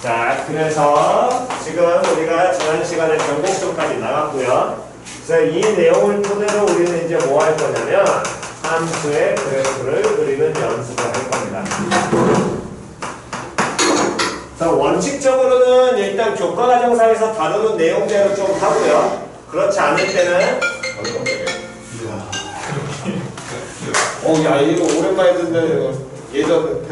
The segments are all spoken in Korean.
자, 그래서 지금 우리가 지난 시간에 변곡점까지 나갔고요. 그래서 이 내용을 토대로 우리는 이제 뭐 할 거냐면 함수의 그래프를 그리는 연습을 할 겁니다. 그래서 원칙적으로는 일단 교과과정상에서 다루는 내용대로 좀 하고요. 그렇지 않을 때는 야 이거 오랜만에 듣는 예전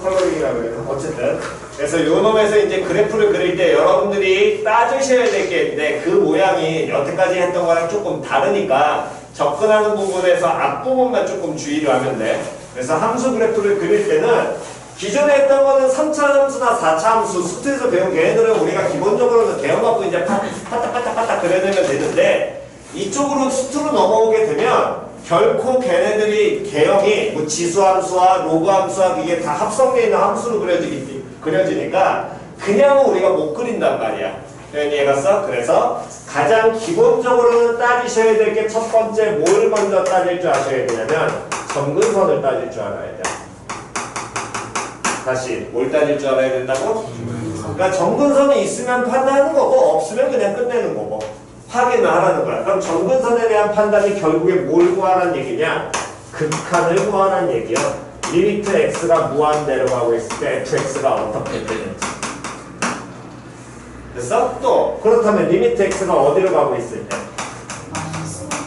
컬러링이라고 해요. 어쨌든 그래서 요 놈에서 이제 그래프를 그릴 때 여러분들이 따지셔야 될 게 있는데 그 모양이 여태까지 했던 거랑 조금 다르니까 접근하는 부분에서 앞부분만 조금 주의를 하면 돼. 그래서 함수 그래프를 그릴 때는 기존에 했던 거는 3차 함수나 4차 함수 수트에서 배운 걔네들은 우리가 기본적으로는 개형 갖고 이제 파딱파딱파딱 그려내면 되는데 이쪽으로 수트로 넘어오게 되면 결코 걔네들이 개형이 뭐 지수함수와 로그함수와 이게 다 합성되어 있는 함수로 그려지니까 그냥 우리가 못 그린단 말이야. 이해갔어? 그래서 가장 기본적으로는 따지셔야 될 게 첫 번째 뭘 먼저 따질 줄 아셔야 되냐면 점근선을 따질 줄 알아야 돼. 다시 뭘 따질 줄 알아야 된다고? 그러니까 점근선이 있으면 판단하는 거고 없으면 그냥 끝내는 거고 확인을 하라는 거야. 그럼 점근선에 대한 판단이 결국에 뭘 구하라는 얘기냐? 극한을 구하라는 얘기야. 리미트 x가 무한대로 가고 있을 때 fx가 어떻게 되는지. 됐어? 또 그렇다면 리미트 x가 어디로 가고 있을 때?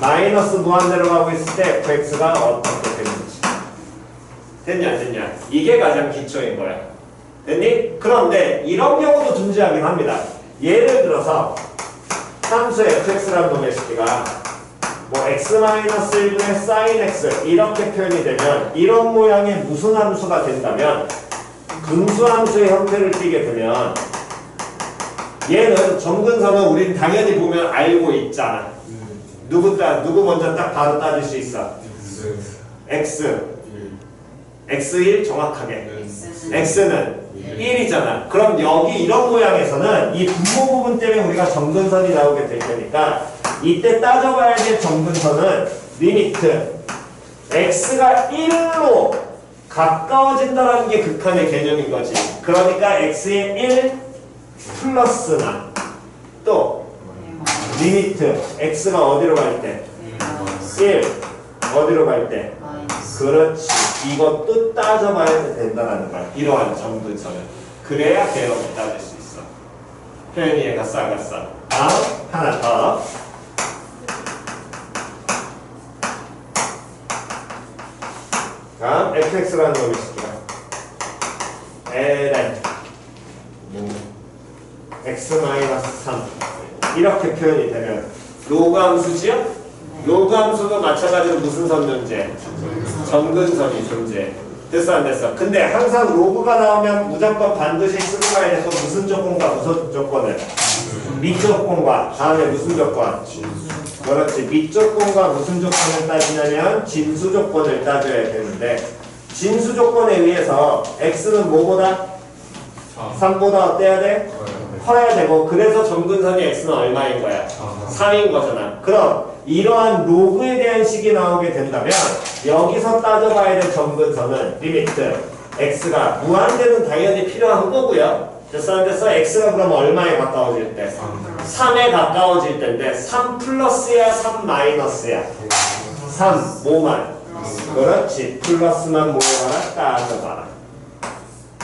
마이너스 무한대로 가고 있을 때 fx가 어떻게 되는지. 됐냐 안 됐냐? 이게 가장 기초인 거야. 됐니? 그런데 이런 경우도 존재하긴 합니다. 예를 들어서 함수 fx라는 놈의 새끼가 뭐 x-1분의 sin x 이렇게 표현이 되면 이런 모양의 무슨 함수가 된다면 분수함수의 형태를 띠게 되면 얘는 점근선은 우린 당연히 보면 알고 있잖아. 누구 먼저 딱 바로 따질 수 있어? x1 정확하게. x는 1이잖아. 그럼 여기 이런 모양에서는 이 분모 부분 때문에 우리가 점근선이 나오게 될 테니까 이때 따져봐야 될 점근선은 리미트 x가 1로 가까워진다는 게 극한의 개념인 거지. 그러니까 x의 1 플러스나 또 리미트 x가 어디로 갈 때? 1 어디로 갈 때? 그렇지. 이것도 따져봐야 된다는 거야. 이러한 점근선은. 그래야 개형을 따질 수 있어. 표현이 이해갔어? 안 갔어? 다음 하나 더. 다음 fx라는 놈이 있습니다. ln x-3 이렇게 표현이 되면 로그 함수지요? 로그 함수도 마찬가지로 무슨 선 존재? 점근선이 존재. 됐어 안 됐어? 근데 항상 로그가 나오면 무조건 반드시 쓰고 가야 돼서 무슨 조건과 무슨 조건을? 밑조건과 다음에 무슨 조건? 그렇지. 밑조건과 무슨 조건을 따지냐면 진수 조건을 따져야 되는데 진수 조건에 의해서 x는 뭐보다? 3보다 어때야 돼? 커야 되고 그래서 점근선이 x는 얼마인 거야? 3인 거잖아. 그럼 이러한 로그에 대한 식이 나오게 된다면 여기서 따져봐야 될 점근선은 리미트 x가 무한대는 당연히 필요한 거고요. 됐어 안 됐어? x가 그럼 얼마에 가까워질 때? 3에 가까워질 때인데 3 플러스야 3 마이너스야? 3 뭐만? 그렇지. 플러스만 모여봐라 따져봐라.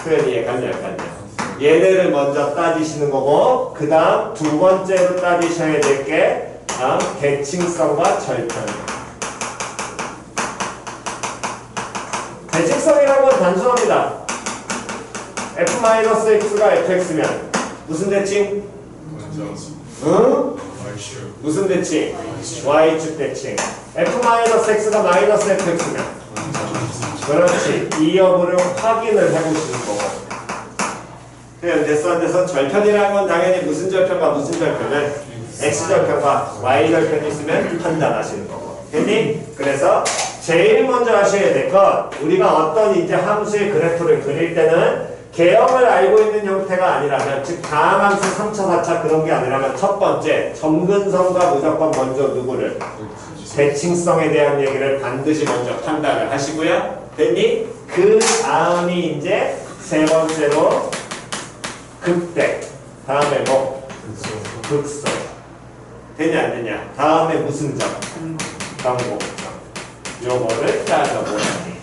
표현 이해갔냐 안 갔냐? 얘네를 먼저 따지시는 거고 그 다음 두 번째로 따지셔야 될 게 다음 대칭성과 절편이에요. 대칭성이라는 건 단순합니다. f-x가 fx면 무슨 대칭? 응? 무슨 대칭? y축 대칭. f-x가 마이너스 fx면 그렇지. 이 여부를 확인을 해보시는 거고 됐어 안 됐어? 절편이라는 건 당연히 무슨 절편과 무슨 절편을 x절편과 y절편이 있으면 판단하시는 거고. 됐니? 그래서 제일 먼저 하셔야 될 건 우리가 어떤 이제 함수의 그래프를 그릴 때는 개형을 알고 있는 형태가 아니라면 즉 다항함수 3차 4차 그런 게 아니라면 첫 번째 점근선과 무조건 먼저 누구를? 대칭성에 대한 얘기를 반드시 먼저 판단을 하시고요. 됐니? 그 다음이 이제 세 번째로 극대. 다음에 뭐? 극소. 되냐 안 되냐? 다음에 무슨 점? 정곡점. 요거를 따져보라니.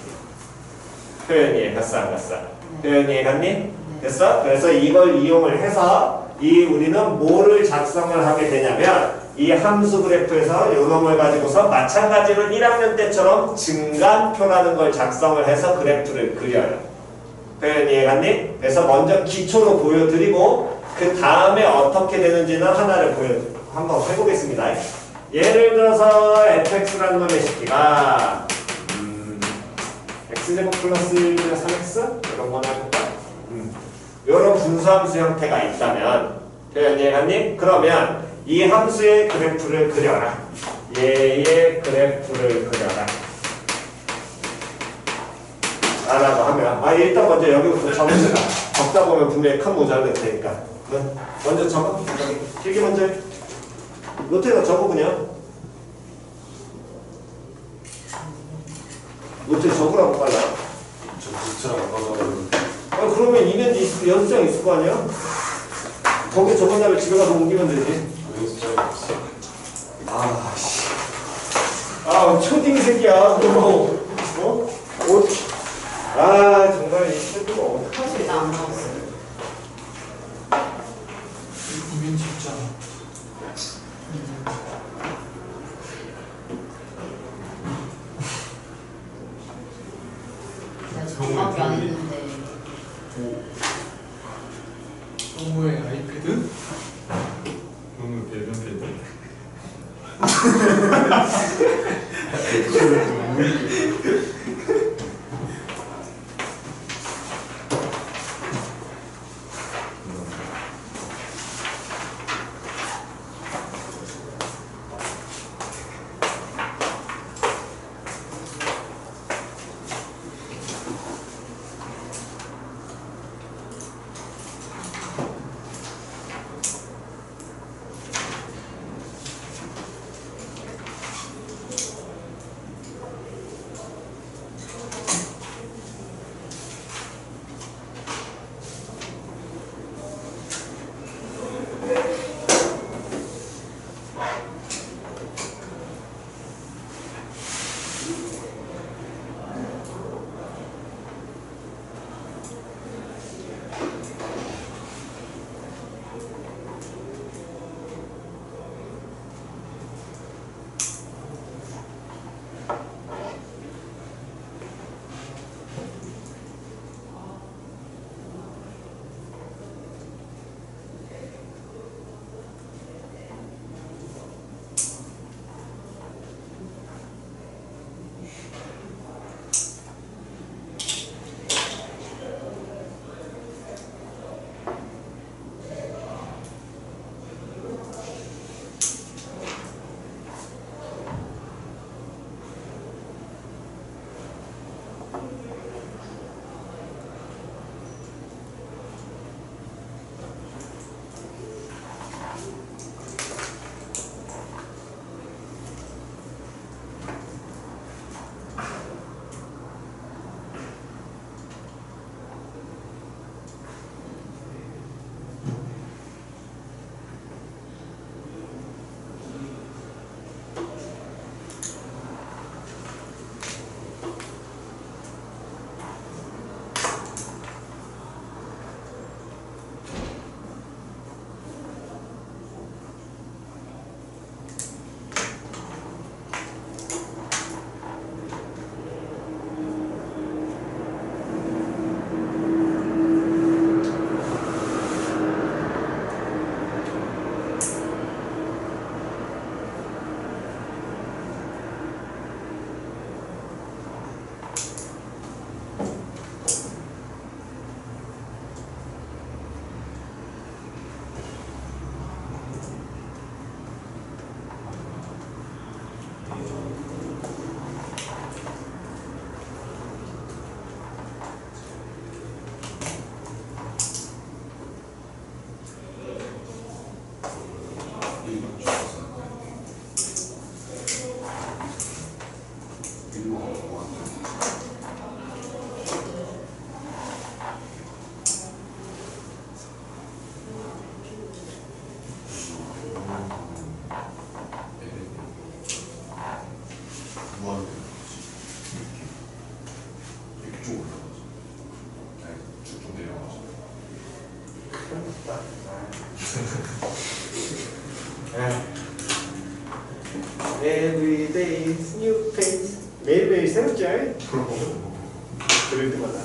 표현이 갔어 안 갔어? 표현이 갔니? 됐어? 그래서 이걸 이용을 해서 우리는 뭐를 작성을 하게 되냐면 이 함수 그래프에서 요 놈을 가지고서 마찬가지로 1학년 때처럼 증간표라는 걸 작성을 해서 그래프를 그려요. 표현 이해갔니? 그래서 먼저 기초로 보여드리고 그 다음에 어떻게 되는지는 하나를 한번 해보겠습니다. 예를 들어서 fx라는 놈의 식기가 x제곱 플러스 3x? 이런 거나 해볼까? 이런 분수함수 형태가 있다면 표현 이해갔니? 그러면 이 함수의 그래프를 그려라. 얘의 그래프를 그려라. 라고 하면 일단 먼저 여기부터 적읍시다. 적다 보면 분명히 큰 모자를 낼 테니까 먼저 적어. 길게 먼저 해. 노트에다 적어 그냥. 노트에 적으라고 빨라. 저 노트랑 아까 그러면 2년 연습장 있을 거 아니야? 거기에 적은 다음에 집에 가서 옮기면 되지. 초딩 새끼야. 어? 정말 이 새끼가 어떡하지? 안 나왔어요. 이면 진짜 내가 저밖에 안 했는데. 성우의 아이패드? 너무 배변패드? Every day is new page. 매일매일 새롭지 않아요? 그럴 때마다.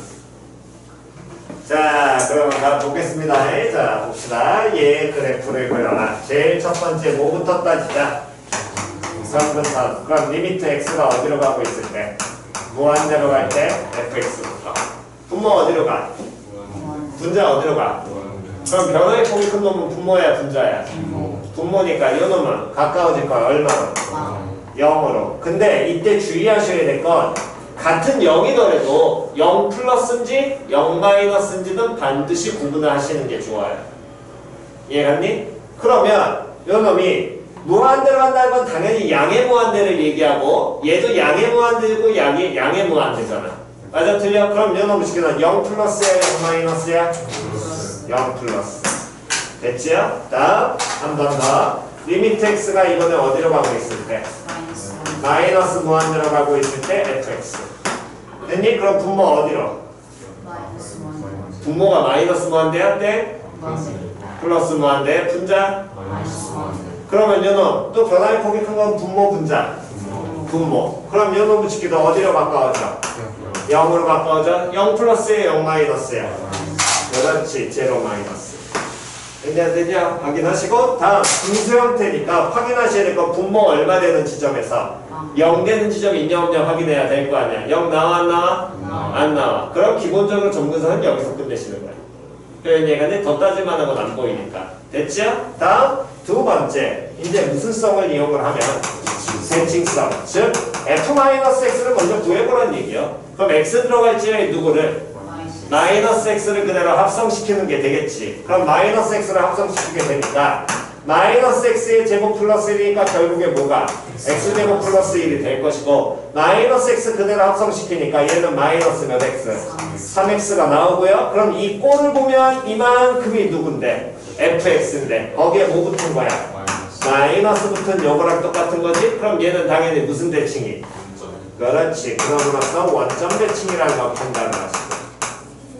자, 그럼 가보겠습니다. 자, 봅시다. 얘 그래프를 그려라. 제일 첫 번째 뭐부터 따지자? 선분선. 그럼 리미트 x가 어디로 가고 있을 때? 무한대로 갈 때 fx부터. 분모 어디로 가? 분자 어디로 가? 그럼 변화의 폭이 큰 놈은 분모야 분자야? 분모니까 이 놈은 가까워질 거야. 얼마로? 0으로. 근데 이때 주의하셔야 될 건 같은 0이더라도 0 플러스인지 0 마이너스인지는 반드시 구분을 하시는 게 좋아요. 이해갔니? 그러면 이 놈이 무한대로 간다는 건 당연히 양의 무한대를 얘기하고 얘도 양의 무한대고 양의 무한대잖아. 맞아 틀려? 그럼 이 놈은 시키면 0 플러스야 0 마이너스야? 0 플러스. 됐지요? 다음 한 번 더. 리미트 x가 이번에 어디로 가고 있을 때? 마이너스 무한대로 가고 있을 때 fx. 됐니? 그럼 분모 어디로? 분모가 마이너스 무한대야? 때? 플러스 무한대. 분자? 그러면 요놈 또 변화의 폭이 큰 건 분모 분자. 분모. 그럼 요놈 붙이기도 어디로 가까워져? 0으로 가까워져? 0 플러스에 0 마이너스야. 그렇지. 제로 마이너스. 되냐 되냐 확인하시고 다음 분수 형태니까 확인하셔야 될 건 분모 얼마 되는 지점에서 0 되는 지점이 있냐 없냐 확인해야 될 거 아니야. 0 나와 안 나와? 안 나와. 그럼 기본적으로 점근선은 여기서 끝내시는 거야. 표현 얘기하는데 더 따질만한 건 안 보이니까. 됐죠? 다음 두 번째 이제 무슨 성을 이용을 하면 대칭성 즉 f-x를 먼저 구해보라는 얘기요. 그럼 x 들어갈 지에 누구를? 마이너스 x를 그대로 합성시키는 게 되겠지. 그럼 마이너스 x를 합성시키게 되니까 마이너스 x의 제곱 플러스 1이니까 결국에 뭐가? x제곱 플러스 1이 될 것이고 마이너스 x 그대로 합성시키니까 얘는 마이너스 몇 x? 3x가 나오고요. 그럼 이 꼴을 보면 이만큼이 누군데? fx인데 거기에 뭐 붙은 거야? 마이너스 붙은 요거랑 똑같은 거지? 그럼 얘는 당연히 무슨 대칭이? 그렇지. 그럼으로써 원점 대칭이라는 걸 판단을 하시고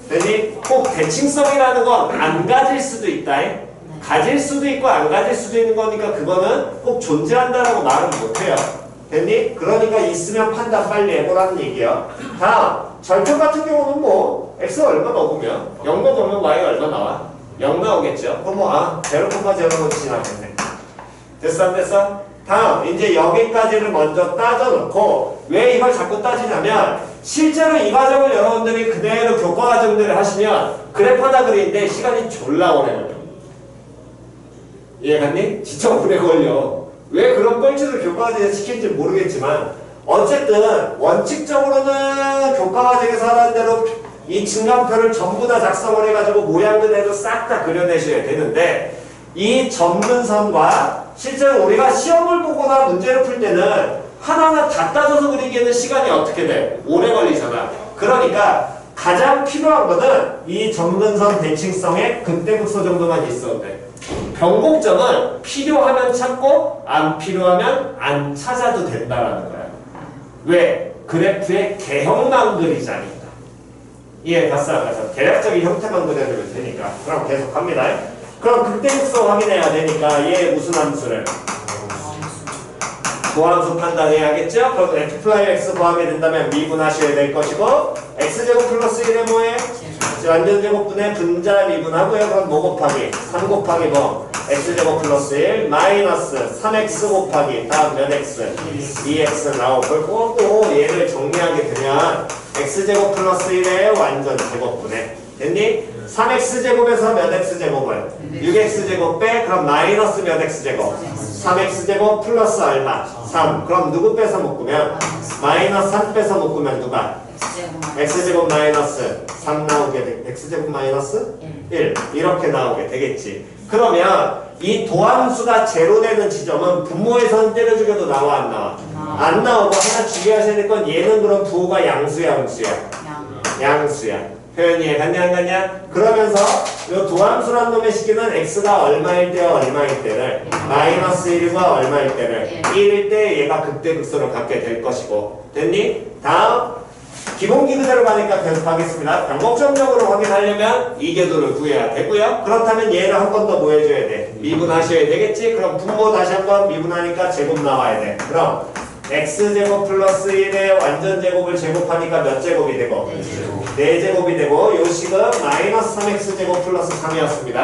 되니 꼭 대칭성이라는 건 안 가질 수도 있다. 가질 수도 있고 안 가질 수도 있는 거니까 그거는 꼭 존재한다라고 말은 못해요. 됐니? 그러니까 있으면 판단 빨리 해보라는 얘기야. 다음 절편 같은 경우는 뭐 x 얼마 넣으면 0 넣으면 y가 얼마 나와? 0 나오겠죠. 그럼 뭐 제로 콤마 제로로 지나겠네. 됐어 안 됐어? 다음 이제 여기까지를 먼저 따져놓고 왜 이걸 자꾸 따지냐면 실제로 이 과정을 여러분들이 그대로 교과 과정들을 하시면 그래프 하나 그리는데 시간이 졸라 오래 걸려. 이해갔니? 진짜 오래 걸려. 왜 그런 뻘짓을 교과 과정에서 시킬지 모르겠지만 어쨌든 원칙적으로는 교과 과정에서 하라는 대로 이 증간표를 전부 다 작성을 해가지고 모양 그대로 싹 다 그려내셔야 되는데 이 점근선과 실제로 우리가 시험을 보거나 문제를 풀 때는 하나하나 다 따져서 그리기에는 시간이 어떻게 돼? 오래 걸리잖아. 그러니까 가장 필요한 거는 이 점근선 대칭성의 극대극소 정도만 있어도 돼. 변곡점은 필요하면 찾고 안 필요하면 안 찾아도 된다라는 거야. 왜? 그래프의 개형만 그리자니까. 이해 갔어 안 갔어? 대략적인 형태만 그려주면 되니까. 그럼 계속 갑니다. 그럼 극대극소 확인해야 되니까 얘 무슨 함수를? 도함수 판단해야겠죠? 그럼 f+x 구하게 된다면 미분하셔야 될 것이고 x제곱 플러스 1에 뭐해? 완전제곱분의 분자 미분하고요. 그럼 뭐 곱하기? 3 곱하기 뭐? x제곱 플러스 1 마이너스 3x 곱하기 다음 몇 x? 2x 나오고 또 얘를 정리하게 되면 x제곱 플러스 1의 완전 제곱분해. 됐니? 3x제곱에서 몇 x제곱을? 6x제곱 빼? 그럼 마이너스 몇 x제곱? 3x제곱 플러스 얼마? 3. 그럼 누구 빼서 묶으면? 마이너스 3 빼서 묶으면 누가? x제곱 마이너스 3 나오게 돼. x제곱 마이너스 1. 이렇게 나오게 되겠지. 그러면 이 도함수가 제로 되는 지점은 분모에서는 때려 죽여도 나와 안 나와? 안 나오고 하나 주의하셔야 될 건 얘는 그럼 부호가 양수야 음수야? 양수야. 표현이 이해갔냐 안 갔냐? 그러면서 이 도함수란 놈의 시기는 x가 얼마일 때와 얼마일 때를 마이너스 1과 얼마일 때를 1일 때 얘가 극대극소를 갖게 될 것이고 됐니? 다음 기본기 그대로 가니까 계속 하겠습니다. 반복점적으로 확인하려면 이 궤도를 구해야 되고요. 그렇다면 얘를 한 번 더 뭐 해줘야 돼? 미분하셔야 되겠지? 그럼 분모 다시 한 번 미분하니까 제곱 나와야 돼. 그럼 x제곱 플러스 1의 완전제곱을 제곱하니까 몇 제곱이 되고? 4제곱이 되고 요 식은 마이너스 3x제곱 플러스 3이었습니다.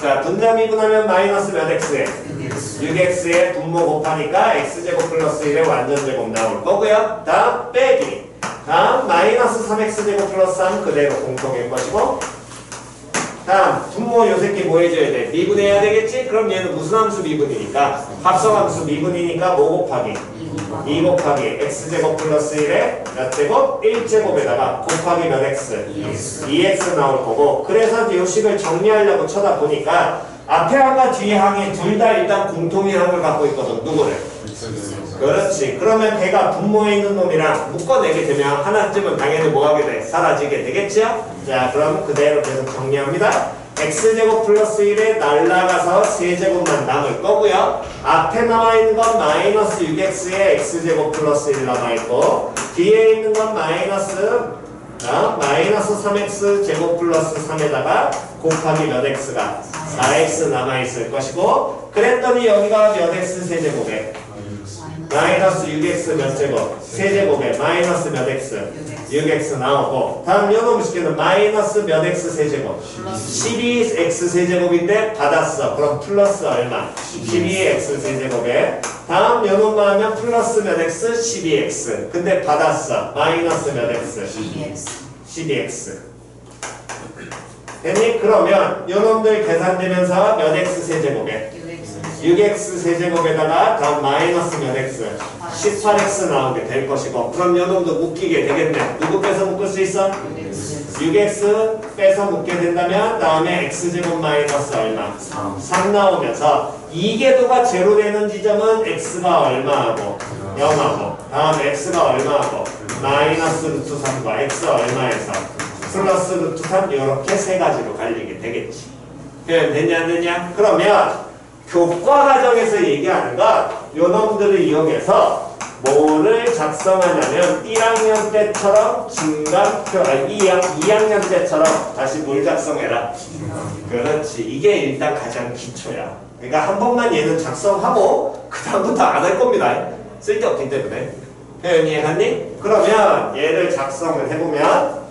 자, 분자 미분하면 마이너스 몇 x에? 6x에 분모 곱하니까 x제곱 플러스 1의 완전제곱 나올 거고요. 다음 빼기. 다음 마이너스 3x제곱 플러스 3 그대로 공통일 것이고 다음 분모 요 새끼 뭐 해줘야 돼? 미분해야 되겠지? 그럼 얘는 무슨 함수 미분이니까? 합성함수 미분이니까 뭐 곱하기? 2 곱하기 x제곱 플러스 1에 몇 제곱? 1제곱에다가 곱하기 몇 x? 2x 나올 거고 그래서 요 식을 정리하려고 쳐다보니까 앞에 항과 뒤에 항이 둘 다 일단 공통의 항을 갖고 있거든. 누구를? 그렇지. 그러면 걔가 분모에 있는 놈이랑 묶어내게 되면 하나쯤은 당연히 뭐하게 돼? 사라지게 되겠죠? 자, 그럼 그대로 계속 정리합니다. x제곱 플러스 1에 날라가서 세제곱만 남을 거고요. 앞에 나와 있는 건 마이너스 6x에 x제곱 플러스 1 남아있고 뒤에 있는 건 마이너스 3x 제곱 플러스 3에다가 곱하기 몇 x가 4x 남아있을 것이고 그랬더니 여기가 몇 x 세제곱에 마이너스 6x 몇 제곱 세제곱에 마이너스 몇 x 6x 나오고 다음 요놈 식에는 마이너스 몇 x 세제곱 12x 세제곱인데 받았어. 그럼 플러스 얼마? 12x 세제곱에 다음 요놈만 하면 플러스 몇 x? 12x 근데 받았어. 마이너스 몇 x? 12x 됐니? 그러면 요놈들 계산되면서 몇 x 세제곱에 6x 세제곱에다가 다음 마이너스 몇 x 18x 나오게 될 것이고 그럼 요놈도 묶이게 되겠네. 누구 빼서 묶을 수 있어? 6x 빼서 묶게 된다면 다음에 x제곱 마이너스 얼마? 3 나오면서 이 궤도가 제로 되는 지점은 x가 얼마하고 0하고 다음 x가 얼마하고 마이너스 루트 3과 x 얼마에서 플러스 루트 3 이렇게 세 가지로 갈리게 되겠지. 표현 됐냐 안 됐냐? 그러면 교과 과정에서 얘기하는 건 요놈들을 이용해서 뭐를 작성하냐면 1학년 때처럼 증감표 2학년 때처럼 다시 뭘 작성해라. 그렇지. 이게 일단 가장 기초야. 그러니까 한 번만 얘는 작성하고 그 다음부터 안 할 겁니다. 쓸데없기 때문에. 표현 이해갔니? 그러면 얘를 작성을 해보면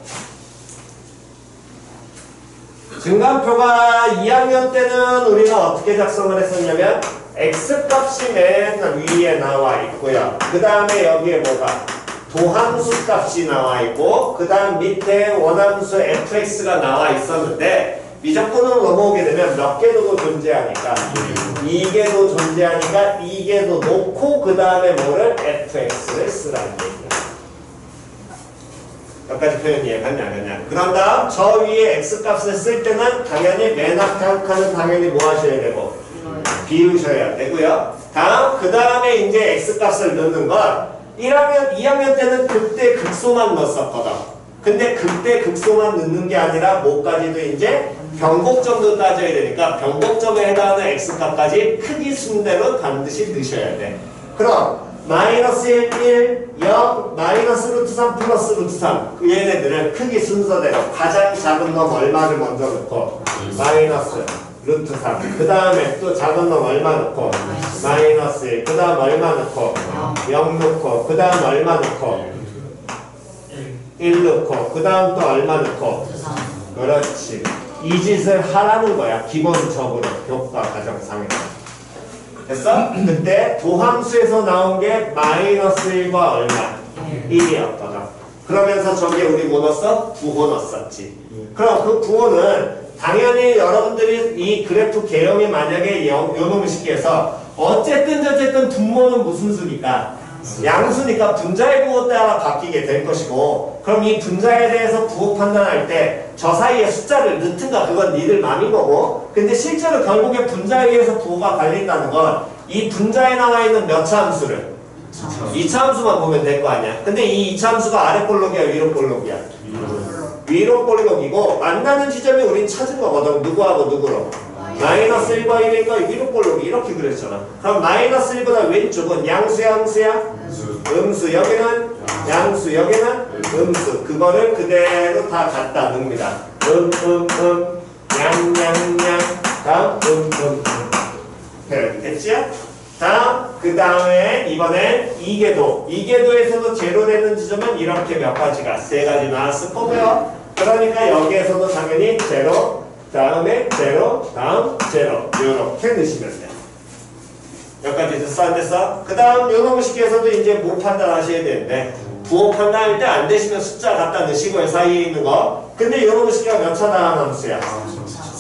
증감표가 2학년 때는 우리가 어떻게 작성을 했었냐면 x값이 맨 위에 나와 있고요. 그 다음에 여기에 뭐가? 도함수 값이 나와 있고 그 다음 밑에 원함수 fx가 나와 있었는데 미적분으로 넘어오게 되면 몇 개도 존재하니까 2개도 존재하니까 2개도 놓고 그 다음에 뭐를? fx를 쓰라는 얘기야. 여기까지 표현 이해갔냐 안 갔냐? 그런 다음 저 위에 x값을 쓸 때는 당연히 맨 앞에 한 칸은 당연히 뭐 하셔야 되고 비우셔야 되고요. 다음 그 다음에 이제 x값을 넣는 건 2학년 때는 극대 극소만 넣었었거든. 근데 극대 극소만 넣는 게 아니라 뭐까지도 이제 변곡점도 따져야 되니까 변곡점에 해당하는 x값까지 크기 순대로 반드시 넣으셔야 돼. 그럼 마이너스 1, 0, 마이너스 루트 3 플러스 루트 3 그 얘네들은 크기 순서대로 가장 작은 놈 얼마를 먼저 넣고 마이너스 루트 3 그 다음에 또 작은 놈 얼마 넣고 마이너스 1 그 다음 얼마 넣고 0 넣고 그 다음 얼마 넣고 1 넣고 그 다음 또 얼마 넣고 그렇지. 이 짓을 하라는 거야 기본적으로 교과 과정상에서. 됐어? 그때 도함수에서 나온 게 마이너스 1과 얼마? 1이었거든. 그러면서 저기에 우리 뭐 넣었어? 부호 넣었었지. 그럼 그 부호는 당연히 여러분들이 이 그래프 개형이 만약에 요놈을 시켜서 어쨌든 분모는 무슨 수니까? 양수니까 분자의 부호 따라 바뀌게 될 것이고 그럼 이 분자에 대해서 부호 판단할 때 저 사이에 숫자를 넣든가 그건 니들 맘인 거고 근데 실제로 결국에 분자에 의해서 부호가 갈린다는 건 이 분자에 나와 있는 몇 차 함수를 2차 함수만 보면 될 거 아니야. 근데 이 2차 함수가 아래 볼록이야 위로 볼록이야? 위로 볼록이고 만나는 지점이 우린 찾은 거거든. 누구하고 누구로? 마이너스 1과 1인 거 위로 볼록이 이렇게 그렸잖아. 그럼 마이너스 1보다 왼쪽은 양수야 음수야? 음수. 여기는 양수, 여기는 음수. 그거를 그대로 다 갖다 넣습니다. 양, 다음 됐지요? 다음 그 다음에 이번엔 이계도. 이계도에서도 제로 되는 지점은 이렇게 몇 가지가 3가지 나왔을 거고요. 그러니까 여기에서도 당연히 제로, 다음에 제로, 다음 제로 이렇게 넣으시면 돼요. 여기까지 됐어 안 됐어? 그 다음 요놈 식에서도 이제 뭐 판단하셔야 되는데 부호 판단할 때 안 되시면 숫자 갖다 넣으시고요. 사이에 있는 거. 근데 요놈 식이가 몇 차 다음 함수야?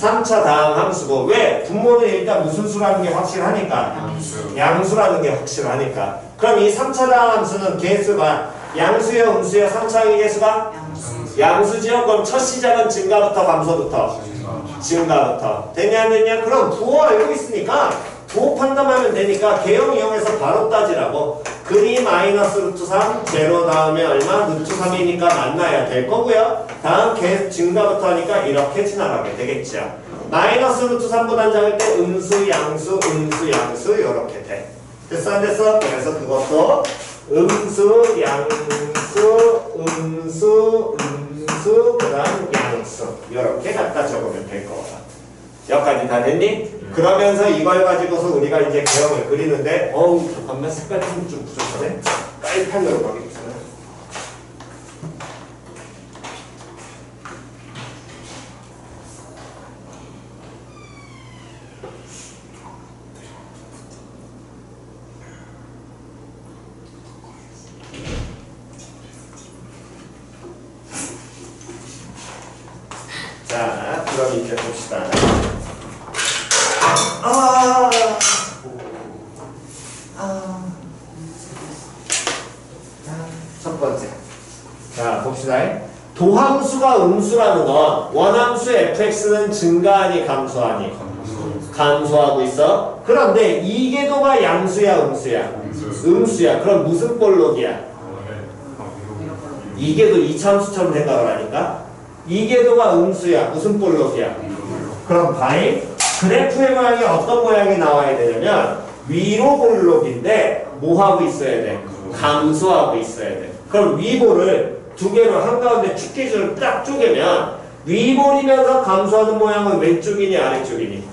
3차 다음 함수고. 왜? 분모는 일단 무슨 수라는 게 확실하니까. 양수라는 게 확실하니까. 그럼 이 3차 다음 함수는 개수가 양수요 음수요 3차의 개수가? 양수지요? 그럼 첫 시작은 증가부터 감소부터? 증가부터. 됐냐 안 됐냐? 그럼 부호 알고 있으니까 부호 판단하면 되니까 개형 이용해서 바로 따지라고. 근이 마이너스 루트 3, 제로 다음에 얼마? 루트 3이니까 만나야 될 거고요. 다음 개 증가부터 하니까 이렇게 지나가게 되겠죠. 마이너스 루트 3보다 작을 때 음수, 양수, 음수, 양수 이렇게 돼. 됐어 안 됐어? 그래서 그것도 음수, 양수, 음수, 그 다음 양수 이렇게 갖다 적으면 될 거다. 여기까지 다 됐니? 그러면서 이걸 가지고서 우리가 이제 개형을 그리는데 잠깐만 색깔이 좀 부족하네. 빨판으로 가겠습니다. 자, 그럼 이제 봅시다. 첫 번째. 자, 봅시다. 도함수가 음수라는 건 원함수 fx는 증가하니 감소하니? 감소하고 있어. 그런데 이계도가 양수야 음수야? 음수야. 그럼 무슨 볼록이야? 이계도 이차함수처럼 생각을 하니까 이계도가 음수야. 무슨 볼록이야? 그럼 바이 그래프의 모양이 어떤 모양이 나와야 되냐면 위로 볼록인데 뭐 하고 있어야 돼? 감소하고 있어야 돼. 그럼 위볼을 두 개로 한가운데 축기줄을 딱 쪼개면 위볼이면서 감소하는 모양은 왼쪽이니 아래쪽이니?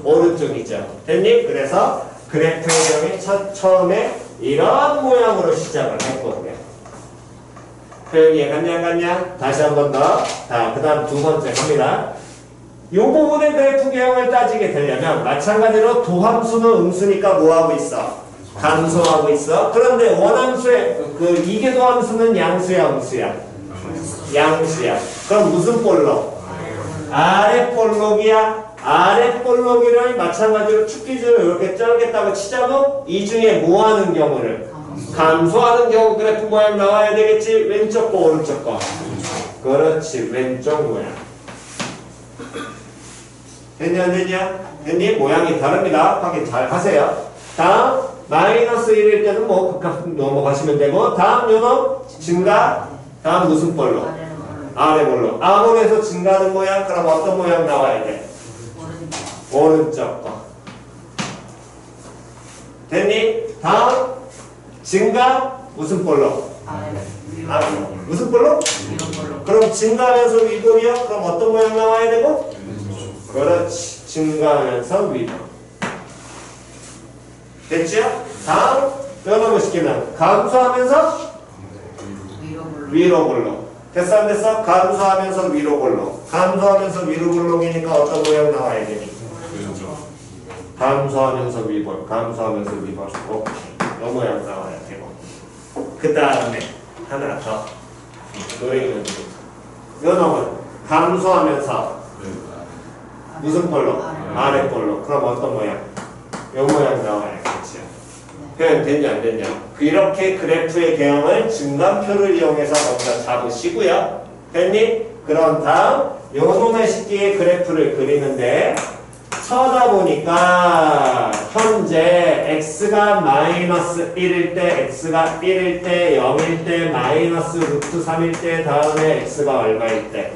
오른쪽이죠. 됐니? 그래서 그래프의 경우 처음에 이런 모양으로 시작을 했거든요. 표현이 갔냐? 다시 한 번 더. 자, 그 다음 두 번째 갑니다. 이 부분의 그래프 개형을 따지게 되려면 마찬가지로 도함수는 음수니까 뭐하고 있어? 감소하고 있어. 그런데 원함수의 그 이계도함수는 양수야 음수야? 양수야. 그럼 무슨 볼록? 아래 볼록이야. 아래 볼록이를 마찬가지로 축기줄을 이렇게 쩔겠다고 치자고 이 중에 뭐 하는 경우를? 감소하는 경우 그래프 모양 나와야 되겠지? 왼쪽 거 오른쪽 거. 그렇지. 왼쪽 모양. 됐냐 안 됐냐? 됐니? 모양이 다릅니다. 확인 잘 하세요. 다음 마이너스 1일 때는 뭐 극각 넘어가시면 되고 다음 요놈 증가. 다음 무슨 볼록? 아래 볼록. 아볼에서 증가하는 모양. 그럼 어떤 모양 나와야 돼? 오른쪽 거. 됐니? 다음 증가 무슨 볼록? 무슨 볼록? 그럼 증가하면서 위볼이요? 그럼 어떤 모양 나와야 되고? 그렇지. 증가하면서 위볼. 됐죠? 다음 변화를 시키면 감소하면서 위로 볼록. 됐어 안 됐어? 감소하면서 위로 볼록. 감소하면서 위로 볼록이니까 어떤 모양 나와야 되니? 감소하면서 위볼. 감소하면서 위볼. 오케이. 이 모양 나와야 되고. 그 다음에 하나 더. 노래는 요놈은 감소하면서 무슨 볼록? 아래 볼록. 그럼 어떤 모양? 요 모양 나와야겠죠. 표현 됐냐 안 됐냐? 이렇게 그래프의 개형을 증감표를 이용해서 먼저 잡으시고요. 됐니? 그럼 다음 요놈의 식기의 그래프를 그리는데 쳐다보니까 현재 x가 마이너스 1일 때, x가 1일 때, 0일 때, 마이너스 루트 3일 때, 다음에 x가 얼마일 때?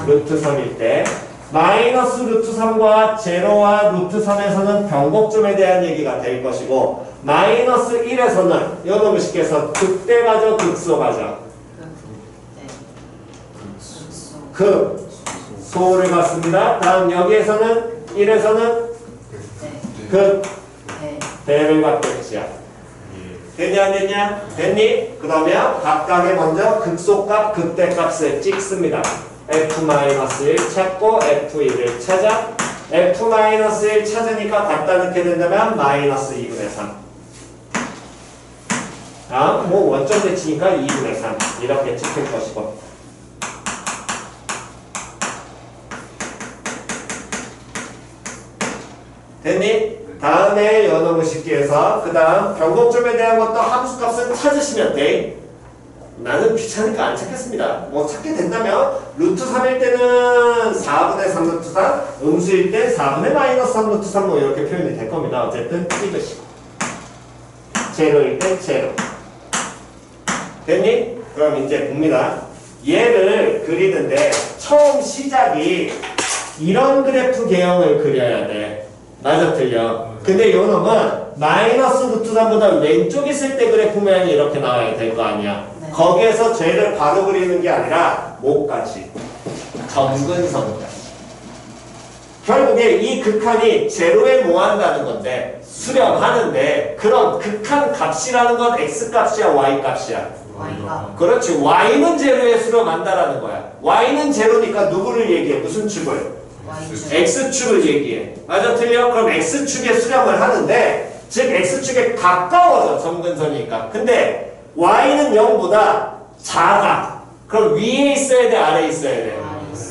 루트 3일 때. 마이너스 루트 3과 제로와 루트 3에서는 변곡점에 대한 얘기가 될 것이고 마이너스 1에서는 요놈을 쉽게 해서 극대 가죠 극소 가죠 극소를 갖습니다. 다음 여기에서는 1에서는 극대를 갖겠지요. 됐냐 안 됐냐? 됐니? 그러면 각각의 먼저 극소값 극대값을 찍습니다. F-1 찾고 F1을 찾아 F-1 찾으니까 갖다 넣게 된다면 마이너스 2분의 3 뭐 원점 대치니까 2분의 3 이렇게 찍힐 것이고 됐니? 다음에 연어무 쉽기에서 그 다음 변곡점에 대한 것도 함수값을 찾으시면 돼. 나는 귀찮으니까 안 찾겠습니다. 뭐 찾게 된다면 루트 3일 때는 4분의 3 루트 3 음수일 때 4분의 마이너스 3 루트 3 뭐 이렇게 표현이 될 겁니다. 어쨌든 찍으시고 제로일 때 제로 됐니? 그럼 이제 봅니다. 얘를 그리는데 처음 시작이 이런 그래프 개형을 그려야 돼. 맞아 틀려. 근데 요 놈은 마이너스 루트 3보다 왼쪽에 있을 때 그래프 모양이 이렇게 나와야 될 거 아니야. 네. 거기에서 쟤를 바로 그리는 게 아니라 뭐까지? 점근선까지. 결국에 이 극한이 제로에 모한다는 건데 수렴하는데 그럼 극한 값이라는 건 x값이야 y값이야? Y가. 그렇지. y는 제로에 수렴한다라는 거야. y는 제로니까 누구를 얘기해? 무슨 축을? x축을 얘기해. 맞아 틀려? 그럼 x축에 수렴을 하는데 즉 x축에 가까워져 점근선이니까. 근데 y는 0보다 작아. 그럼 위에 있어야 돼? 아래에 있어야 돼?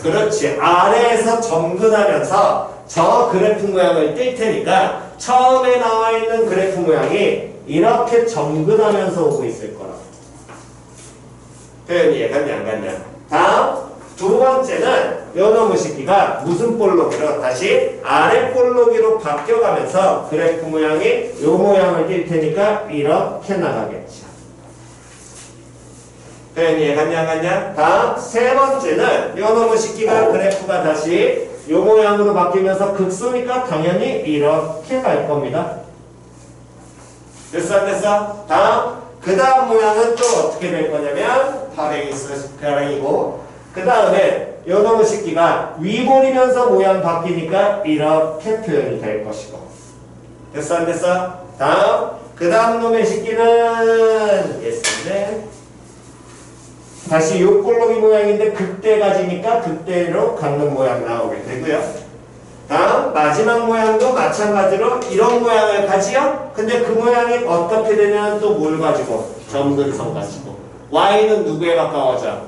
그렇지. 아래에서 점근하면서 저 그래프 모양을 띌 테니까 처음에 나와 있는 그래프 모양이 이렇게 점근하면서 오고 있을 거라. 표현이 이해갔냐 안 갔냐? 다음 두 번째는 요놈의 식기가 무슨 볼록이로 다시 아래 볼록이로 바뀌어가면서 그래프 모양이 요 모양을 띌 테니까 이렇게 나가겠죠. 표현이 이해갔냐 안 갔냐? 다음 세 번째는 요놈의 식기가 그래프가 다시 요 모양으로 바뀌면서 극소니까 당연히 이렇게 갈 겁니다. 됐어 안 됐어? 다음 그 다음 모양은 또 어떻게 될 거냐면 파랭이고 그 다음에 요놈의 식기가 위볼이면서 모양 바뀌니까 이렇게 표현이 될 것이고 됐어 안 됐어? 다음 그 다음 놈의 식기는 예스인데 다시 요 볼록이 모양인데 극대가지니까 극대로 갖는 모양 나오게 되고요. 다음 마지막 모양도 마찬가지로 이런 모양을 가지요. 근데 그 모양이 어떻게 되냐면 또 뭘 가지고? 점근선 가지고. y는 누구에 가까워져?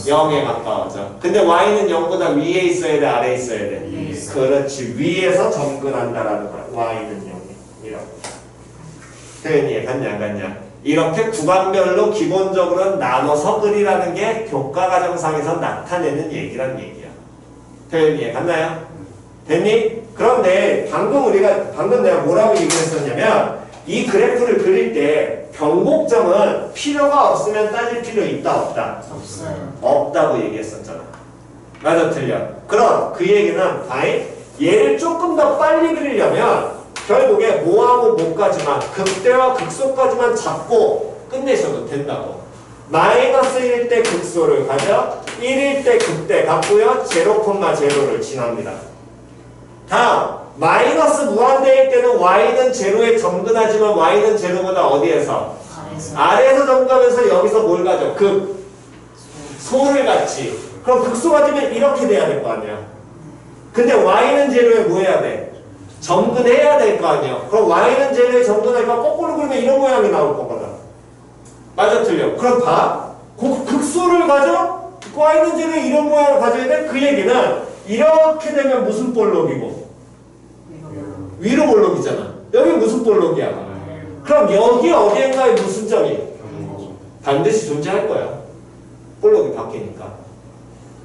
0에 가까워져. 근데 y는 0보다 위에 있어야 돼? 아래에 있어야 돼? 그렇지. 위에서 점근한다라는 거야. y는 0에. 이렇게. 표현이 갔냐 안 갔냐? 이렇게 구간별로 기본적으로 나눠서 그리라는 게 교과과정상에서 나타내는 얘기란 얘기야. 표현이 갔나요? 됐니? 그런데 방금 내가 뭐라고 얘기했었냐면 이 그래프를 그릴 때 변곡점은 필요가 없으면 따질 필요 있다 없다? 없어요. 없다고 얘기했었잖아. 맞아 틀려? 그럼 그 얘기는 얘를 조금 더 빨리 그리려면 결국에 뭐하고 뭐까지만 극대와 극소까지만 잡고 끝내셔도 된다고. 마이너스 1일 때 극소를 가져 1일 때 극대 갖고요. 0,0를 지납니다. 다음 마이너스 무한대일 때는 y는 제로에 점근하지만 y는 제로보다 어디에서? 아래에서 점근하면서 여기서 뭘 가져? 극소를 갖지. 그럼 극소가 되면 이렇게 돼야 될 거 아니야. 근데 y는 제로에 뭐 해야 돼? 점근해야 될 거 아니야. 그럼 y는 제로에 점근하니까 거꾸로 그리면 이런 모양이 나올 거거든. 맞아 틀려? 그럼 봐. 극소를 가져? y는 제로에 이런 모양을 가져야 돼? 그 얘기는 이렇게 되면 무슨 볼록이고? 위로 볼록이잖아. 여기 무슨 볼록이야? 그럼 여기 어디엔가에 무슨 점이? 반드시 존재할 거야. 볼록이 바뀌니까.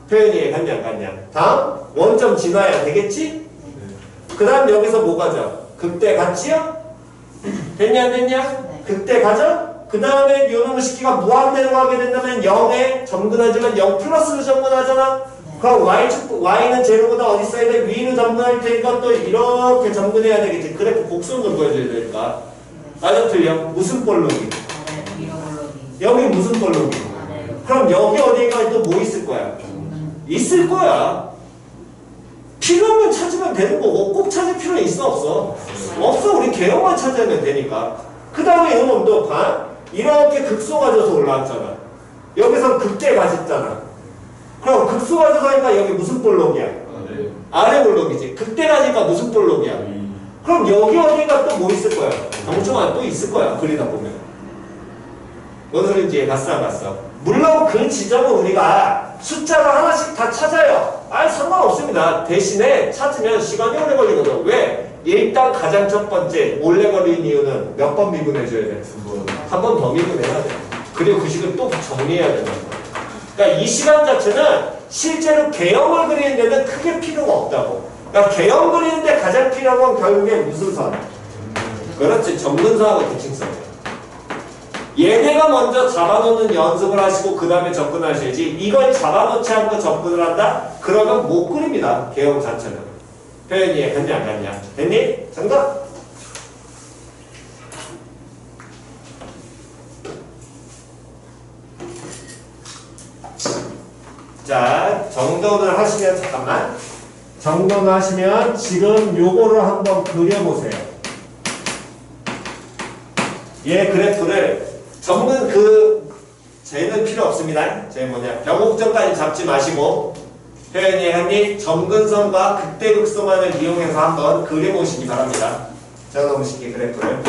표현이 갔냐 안 갔냐? 다음 원점 지나야 되겠지? 그 다음 여기서 뭐 가져? 극대 같지요? 됐냐 안 됐냐? 극대 가져? 그 다음에 요놈의 식기가 무한대로 하게 된다면 0에 점근하지만 0 플러스로 점근하잖아? 그럼 y는 제로보다 어디 써야 돼? 위로 점근할 테니까 또 이렇게 점근해야 되겠지. 그래프 곡선으로 보여줘야 되니까. 맞아 틀려? 무슨 볼록이? 아래 위로 올라오기. 여기 무슨 볼록이? 아래로. 그럼 여기 어디인가에 또 뭐 있을 거야? 있을 거야. 필요 없는 찾으면 되는 거고 꼭 찾을 필요는 있어 없어? 없어. 우리 개형만 찾으면 되니까. 그 다음에 이놈 또 봐. 이렇게 극소 가져서 올라왔잖아. 여기서 극대 가졌잖아. 그럼 극소 가져가니까 여기 무슨 볼록이야? 아래 볼록이지. 극대 가니까 무슨 볼록이야? 그럼 여기 어디가 또 뭐 있을 거야? 정중한 또 있을 거야. 그리다 보면. 뭔 소리인지 이해 갔어 안 갔어? 물론 그 지점은 우리가 숫자를 하나씩 다 찾아요. 상관없습니다. 대신에 찾으면 시간이 오래 걸리거든. 왜? 일단 가장 첫 번째 오래 걸리는 이유는 몇 번 미분해줘야 돼? 한 번 더 미분해야 돼. 그리고 그 식을 또 정리해야 된다. 그러니까 이 시간 자체는 실제로 개형을 그리는 데는 크게 필요가 없다고. 그러니까 개형 그리는데 가장 필요한 건 결국에 무슨 선? 그렇지. 점근선하고 대칭선이야. 얘네가 먼저 잡아놓는 연습을 하시고 그 다음에 접근하셔야지. 이걸 잡아놓지 않고 접근을 한다? 그러면 못 그립니다. 개형 자체는. 표현이 이해했냐 안 갔냐? 됐니? 정답! 자, 정돈을 하시면 잠깐만. 정돈을 하시면 지금 요거를 한번 그려보세요. 얘 그래프를 정근 쟤는 필요 없습니다. 쟤 뭐냐? 병곡점까지 잡지 마시고 표현이 한니 점근선과 극대극소만을 이용해서 한번 그려보시기 바랍니다. 정동식의 그래프를.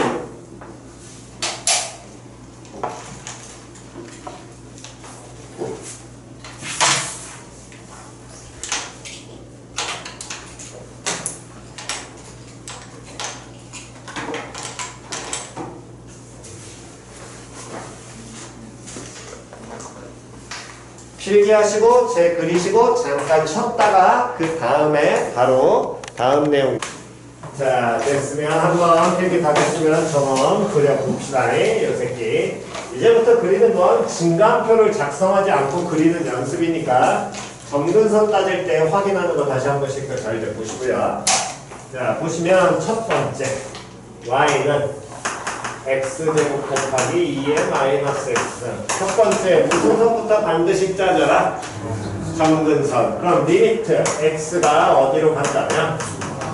필기하시고 제 그리시고 잠깐 쉬었다가 그 다음에 바로 다음 내용. 자, 됐으면 한번 필기 다 됐으면 좀 그려봅시다. 이 새끼 이제부터 그리는 건 진간표를 작성하지 않고 그리는 연습이니까 점근선 따질 때 확인하는 거 다시 한 번씩 잘 보시고요. 자, 보시면 첫 번째 y는 x제곱 곱하기 2의 마이너스 x. 첫 번째 무슨 선부터 반드시 짜져라? 점근선. 그럼 리미트 x가 어디로 간다면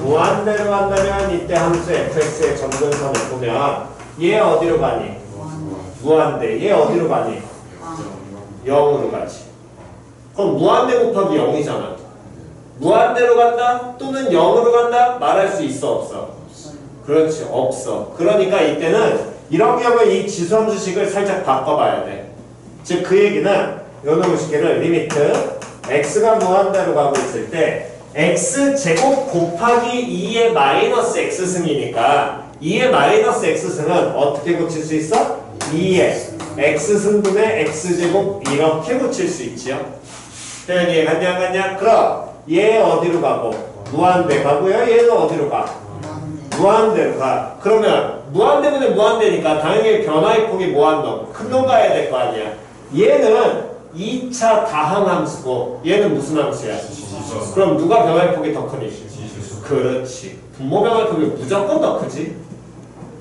무한대로 간다면 이때 함수 fx의 점근선을 보면 얘 어디로 가니? 무한대. 얘 어디로 가니? 0으로 가지. 그럼 무한대 곱하기 0이잖아. 무한대로 간다? 또는 0으로 간다? 말할 수 있어 없어? 그렇지. 없어. 그러니까 이때는 이런 경우에 이 지수함수식을 살짝 바꿔봐야 돼. 즉 그 얘기는 요놈의 식계를 리미트 x가 무한대로 가고 있을 때 x제곱 곱하기 2의 마이너스 x승이니까 2의 마이너스 x승은 어떻게 고칠 수 있어? 2의 x승분의 x제곱 이렇게 고칠 수 있지요. 표현이 이해갔냐 안 갔냐? 그럼 얘 어디로 가고? 무한대 가고요. 얘는 어디로 가? 무한대로 가. 그러면 무한대분의 무한대니까 당연히 변화의 폭이 무한놈. 큰 놈 가야 될 거 아니야. 얘는 2차 다항함수고 얘는 무슨 함수야? 그럼 누가 변화의 폭이 더 크니? 그렇지. 분모 변화의 폭이 무조건 더 크지.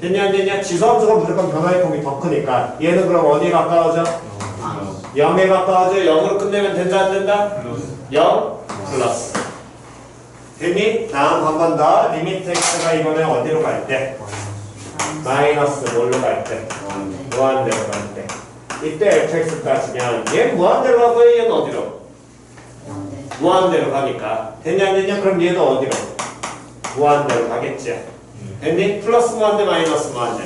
됐냐 안 됐냐? 지수함수가 무조건 변화의 폭이 더 크니까 얘는 그럼 어디에 가까워져? 0에 가까워져. 0으로 끝내면 된다 안 된다? 0 플러스. 됐니? 다음 한 번 더. 리미트 x가 이번에 어디로 갈 때? 마이너스 뭘로 갈 때? 무한대로 갈 때. 이때 fx 따지면 얘 무한대로 가고요. 얘는 어디로? 무한대로 가니까. 됐냐 안 됐냐? 그럼 얘도 어디로? 무한대로 가겠지. 됐니? 플러스 무한대 마이너스 무한대.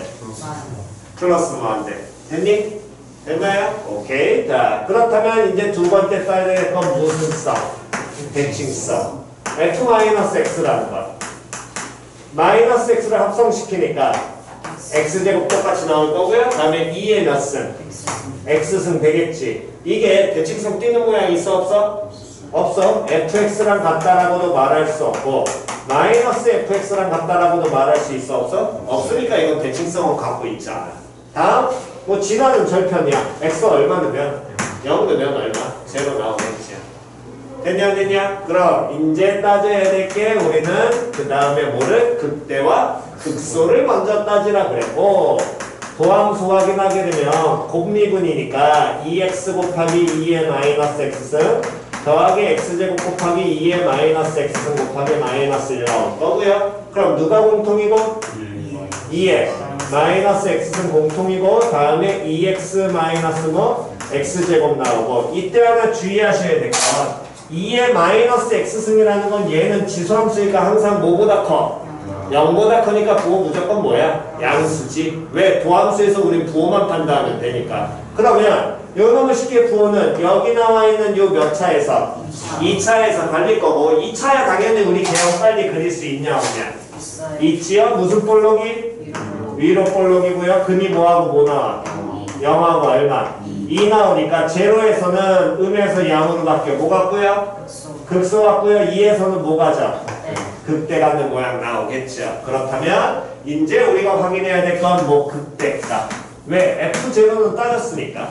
플러스 무한대. 됐니? 됐나요? 오케이. 자, 그렇다면 이제 두 번째 써야 될 건 무슨 써? 대칭성. f-x라는 것. 마이너스 x를 합성시키니까 x제곱 똑같이 나올 거고요. 다음에 2의 몇 승? x승 되겠지. 이게 대칭성 띄는 모양이 있어 없어? 없어. fx랑 같다라고도 말할 수 없고 마이너스 fx랑 같다라고도 말할 수 있어 없어? 없으니까 이건 대칭성을 갖고 있지 않아. 다음 뭐 진화는 절편이야. x 얼마 넣으면? 0 넣으면 얼마? 0 나오겠지. 됐냐 안 됐냐? 그럼 이제 따져야 될 게 우리는 그 다음에 뭐를? 극대와 극소를 먼저 따지라 그랬고 도함수 확인하게 되면 곱미분이니까 2x 곱하기 2의 마이너스 x승 더하기 x제곱 곱하기 2의 마이너스 x승 곱하기 마이너스 1 나올 거고요. 그럼 누가 공통이고? 2의 마이너스 x승 공통이고 다음에 2x 마이너스 뭐? x제곱 나오고 이때 하나 주의하셔야 될 건 2의 마이너스 x승이라는 건 얘는 지수함수니까 항상 뭐보다 커? 0보다 크니까 부호 무조건 뭐야? 양수지. 왜? 도함수에서 우린 부호만 판단하면 되니까. 그러면 요놈의 식의 부호는 여기 나와 있는 요 몇 차에서? 2차에서 갈릴 거고 2차야 당연히 우리 개형 빨리 그릴 수 있냐 없냐? 있어요. 있지요? 무슨 볼록이? 위로 볼록이고요. 근이 뭐하고 뭐 나와? 0하고 얼마? 2 나오니까 제로에서는 음에서 양으로 바뀌어 뭐 같고요? 극소 같고요. 2에서는 뭐 가죠? 극대 갖는 모양 나오겠죠. 그렇다면 이제 우리가 확인해야 될 건 뭐 극대가 왜? F0는 따졌으니까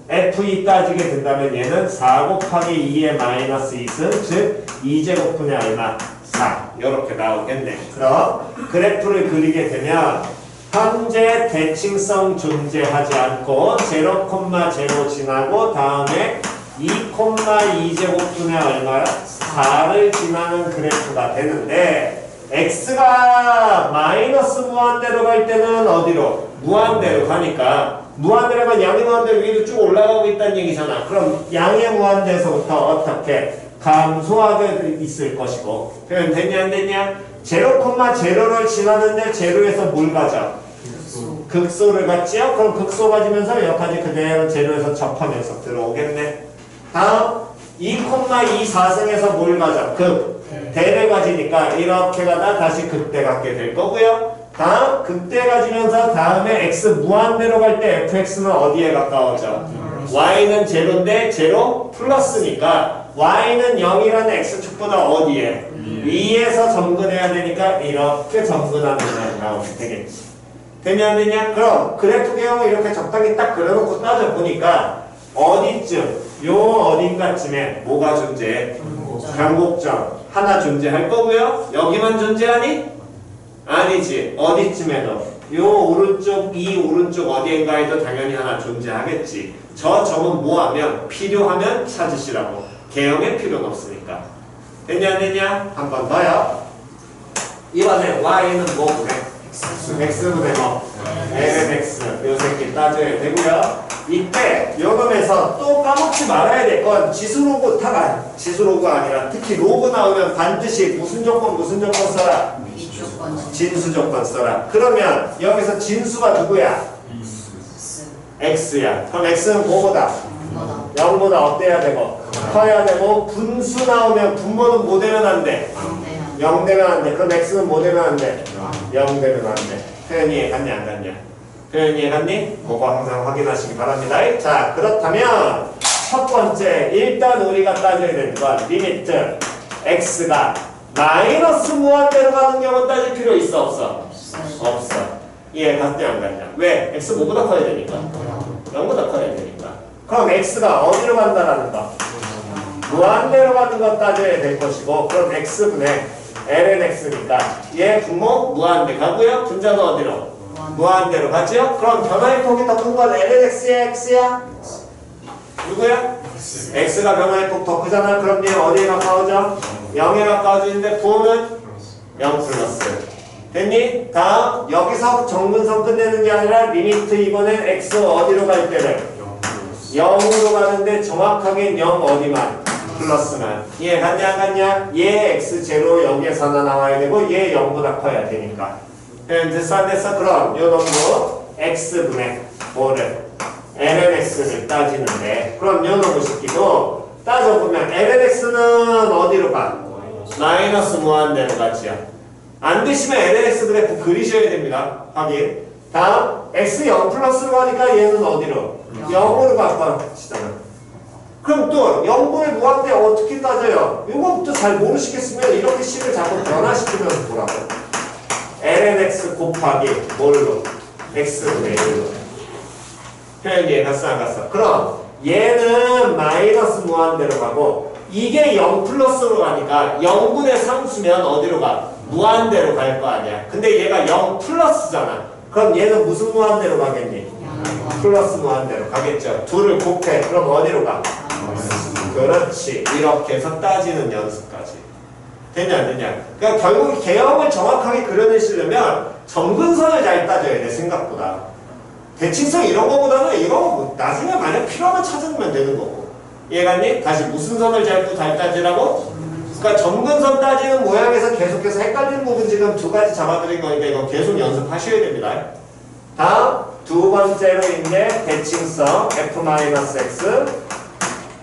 F2 따지게 된다면 얘는 4 곱하기 2의 마이너스 2승 즉 2제곱분의 얼마? 4 이렇게 나오겠네. 그럼 그래프를 그리게 되면 현재 대칭성 존재하지 않고 0,0 지나고 다음에 2,2제곱분의 얼마야? 4를 지나는 그래프가 되는데 x가 마이너스 무한대로 갈 때는 어디로? 무한대로 가니까 무한대로 가면 양의 무한대로 위로 쭉 올라가고 있다는 얘기잖아. 그럼 양의 무한대에서부터 어떻게? 감소하게 있을 것이고 표현 됐냐 안 됐냐? 0,0를 지나는데 제로에서 뭘 가져? 극소를 갖지요? 그럼 극소 가지면서 여기까지 그대로 제로에서 접하면서 들어오겠네. 다음 2,24승에서 뭘 가져? 극. 대를 가지니까 이렇게 가다 다시 극대 갖게 될 거고요. 다음 극대 가지면서 다음에 x 무한대로 갈 때 fx는 어디에 가까워져? y는 제로인데 제로 플러스니까 y는 0이라는 x축보다 어디에? 위에서 점근해야 되니까 이렇게 점근하는 게 나오면 되겠지. 되냐 안 되냐? 그럼 그래프 개형을 이렇게 적당히 딱 그려놓고 따져보니까 어디쯤? 요 어딘가쯤에 뭐가 존재해? 변곡점 하나 존재할 거고요. 여기만 존재하니? 아니지. 어디쯤에도 요 오른쪽 이 오른쪽 어디인가에도 당연히 하나 존재하겠지. 저 점은 뭐하면? 필요하면 찾으시라고. 개형에 필요는 없으니까. 됐냐 안 됐냐? 한 번 더요. 이번에 y는 뭐 그래? x분의 뭐? lnx 요 새끼 따져야 되고요. 이때 요놈에서 또 까먹지 말아야 될 건 지수로그가 아니라 특히 로그 나오면 반드시 무슨 조건 써라? 진수 조건 써라. 그러면 여기서 진수가 누구야? x야. 그럼 x는 뭐보다? 0보다 어때야 되고? 커야 되고 분수 나오면 분모는 뭐 되면 안 돼? 0 되면 안 돼. 그럼 x는 뭐 되면 안 돼? 0 되면 안 돼. 표현이 갔냐 안 갔냐? 표현이 갔니? 그거 항상 확인하시기 바랍니다. 자, 그렇다면 첫 번째 일단 우리가 따져야 되는 건 리미트 x가 마이너스 무한대로 가는 경우 따질 필요 있어 없어? 없어. 이해 갔냐 안 갔냐? 왜? x 뭐보다 커야 되니까. 0보다 커야 되니까. 그럼 x가 어디로 간다라는 거? 무한대로 가는 거 따져야 될 것이고 그럼 x분의 lnx니까 얘 분모 무한대 가고요. 분자는 어디로? 무한대로 가죠? 그럼 변화의 폭이 더 큰 건 lnx야 x야? 누구야? x가 변화의 폭 더 크잖아. 그럼 얘 어디에 가까워져? 0에 가까워지는데 부호는 0 플러스. 됐니? 다음 여기서 정근선 끝내는 게 아니라 리미트 이번엔 x 어디로 갈 때를? 0으로 가는데 정확하게 0 어디만? 플러스만. 얘 갔냐 안 갔냐? 얘 x0 여기에서 하나 나와야 되고 얘 0보다 커야 되니까. 됐어 안 됐어? 그럼 요 놈도 x분의 뭐를? lnx를 따지는데 그럼 요 놈의 식기도 따져보면 lnx는 어디로 가? 마이너스 무한대로 가지요. 안 되시면 lnx 그래프 그리셔야 됩니다. 확인. 다음 x 0 플러스로 가니까 얘는 어디로? 0으로 바꿔치잖아. 그럼 또 0분의 무한대 어떻게 따져요? 이거부터 잘 모르시겠으면 이렇게 식을 자꾸 변화시키면서 보라고. lnx 곱하기 뭘로? x분의 1로. 표현 이해 갔어 안 갔어? 그럼 얘는 마이너스 무한대로 가고 이게 0 플러스로 가니까 0분의 상수면 어디로 가? 무한대로 갈 거 아니야. 근데 얘가 0 플러스잖아. 그럼 얘는 무슨 무한대로 가겠니? 플러스 무한대로 가겠죠. 둘을 곱해. 그럼 어디로 가? 그렇지. 이렇게 해서 따지는 연습까지. 되냐 안 되냐? 그러니까 결국 개형을 정확하게 그려내시려면 점근선을 잘 따져야 돼. 생각보다. 대칭성 이런 거보다는 이거 뭐 나중에 만약 필요하면 찾으면 되는 거고. 이해갔니? 다시 무슨 선을 잘 따지라고? 그러니까 점근선 따지는 모양에서 계속해서 헷갈리는 부분 지금 두 가지 잡아드린 거니까 이거 계속 연습하셔야 됩니다. 다음 두 번째로 이제 대칭성 f-x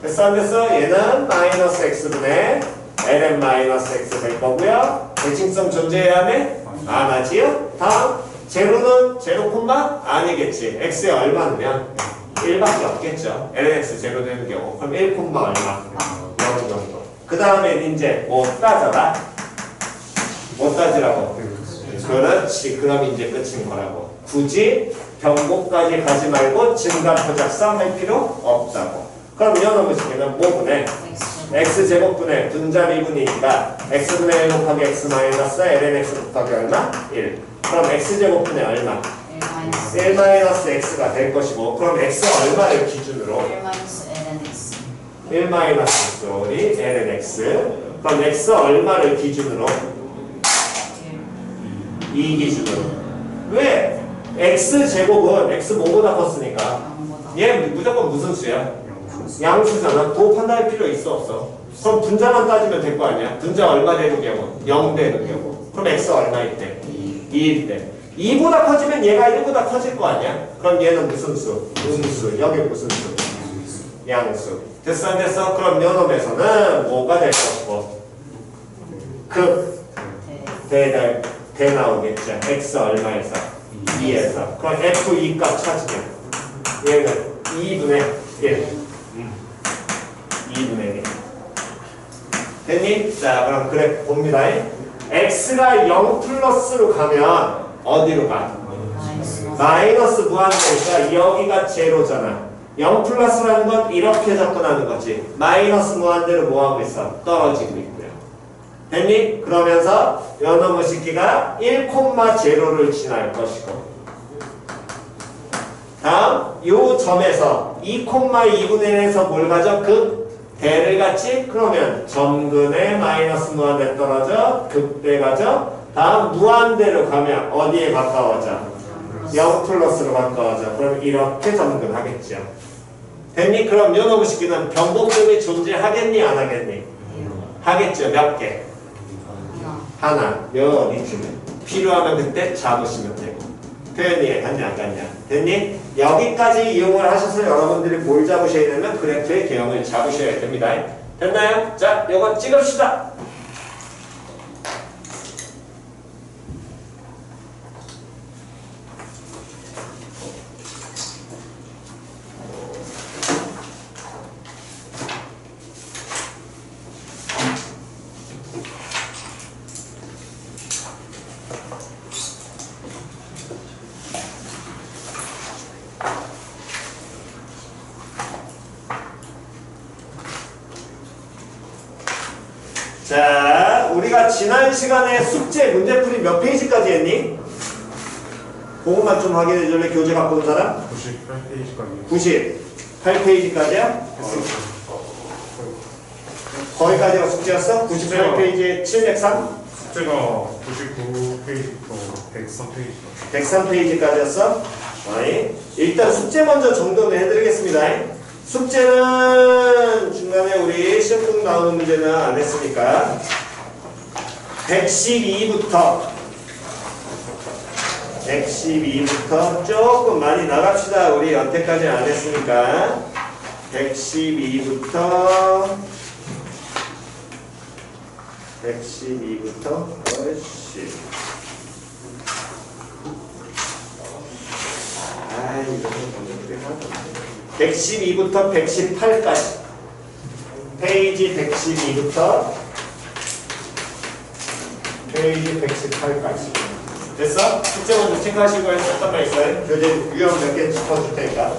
됐어 안 됐어? 얘는 마이너스 x분의 ln-x 될 거고요. 대칭성 존재해야 해? 안 하지요? 다음 제로는 제로 콤마? 아니겠지. x에 얼마 넣으면 1밖에 없겠죠. lnx 제로 되는 경우 그럼 1 콤마 얼마? 0 정도. 그 다음에 이제 못 따져라. 못 따지라고. 그렇지. 그럼 이제 끝인 거라고. 굳이 변곡까지 가지 말고 증가표 작성할 필요 없다고. 그럼 이런 식으면 뭐분의 x제곱분의 분자 미분이니까 x분의 1 곱하기 x 마이너스 lnx 곱하기 얼마? 1. 그럼 x제곱분의 얼마? 1 마이너스 x가 될 것이고 그럼 x 얼마를 기준으로? 1 마이너스 우리 lnx 그럼 x 얼마를 기준으로? 2 기준으로. 왜? x제곱은 x 뭐보다 컸으니까 얘 무조건 무슨 수야? 양수잖아. 곱한다할 필요 있어 없어? 그럼 분자만 따지면 될 거 아니야? 분자 얼마 되는 경우? 0 되는 경우. 그럼 x 얼마일 때? 2일 때. 2보다 커지면 얘가 1보다 커질 거 아니야? 그럼 얘는 무슨 수? 음수. 여기 무슨 수? 양수. 됐어 안 됐어? 그럼 요놈에서는 뭐가 될 것이고? 대 나오겠죠. x 얼마에서? 2에서. 그럼 f2 값 찾으면 얘는 2분의 1. 2분의 1. 됐니? 자, 그럼 그래 봅니다. x가 0 플러스로 가면 어디로 가? 마이너스 무한대니까 여기가 제로잖아. 0 플러스라는 건 이렇게 접근하는 거지. 마이너스 무한대로 뭐하고 있어? 떨어지고 있고요. 됐니? 그러면서 요놈의 식기가 1,0를 지날 것이고 다음 요 점에서 2,2분의 1에서 뭘 가져? 대를 갖지? 그러면 점근에 마이너스 무한대 떨어져 극대 가져 다음 무한대로 가면 어디에 가까워져? 0 플러스로 가까워져. 그럼 이렇게 점근하겠죠. 됐니? 그럼 요놈의 식기는 변곡점이 존재하겠니? 안 하겠니? 하겠죠. 몇 개? 하나. 요 이쯤에 필요하면 그때 잡으시면 되고 표현이 갔냐 안 갔냐? 됐니? 여기까지 이용을 하셔서 여러분들이 뭘 잡으셔야 되면 그래프의 개형을 잡으셔야 됩니다. 됐나요? 자, 요거 찍읍시다. 자, 우리가 지난 시간에 숙제 문제풀이 몇 페이지까지 했니? 그것만 좀 확인해 줄래? 교재 갖고 온 사람? 98페이지까지. 98페이지까지야? 거기까지가 숙제였어? 98페이지에 703? 숙제가 99페이지부터 103페이지. 103페이지까지였어? 아니, 일단 숙제 먼저 정도는 해드리겠습니다. 숙제는 중간에 우리 시험국 나오는 문제는 안 했으니까 112부터 조금 많이 나갑시다. 우리 여태까지 안 했으니까 112부터 그렇지. 아, 이거 먼저 112부터 118까지 페이지 112부터 페이지 118까지 됐어? 숙제 먼저 체크하시고 어떤 말 있어요? 교재 유형 몇 개 짚어줄 테니까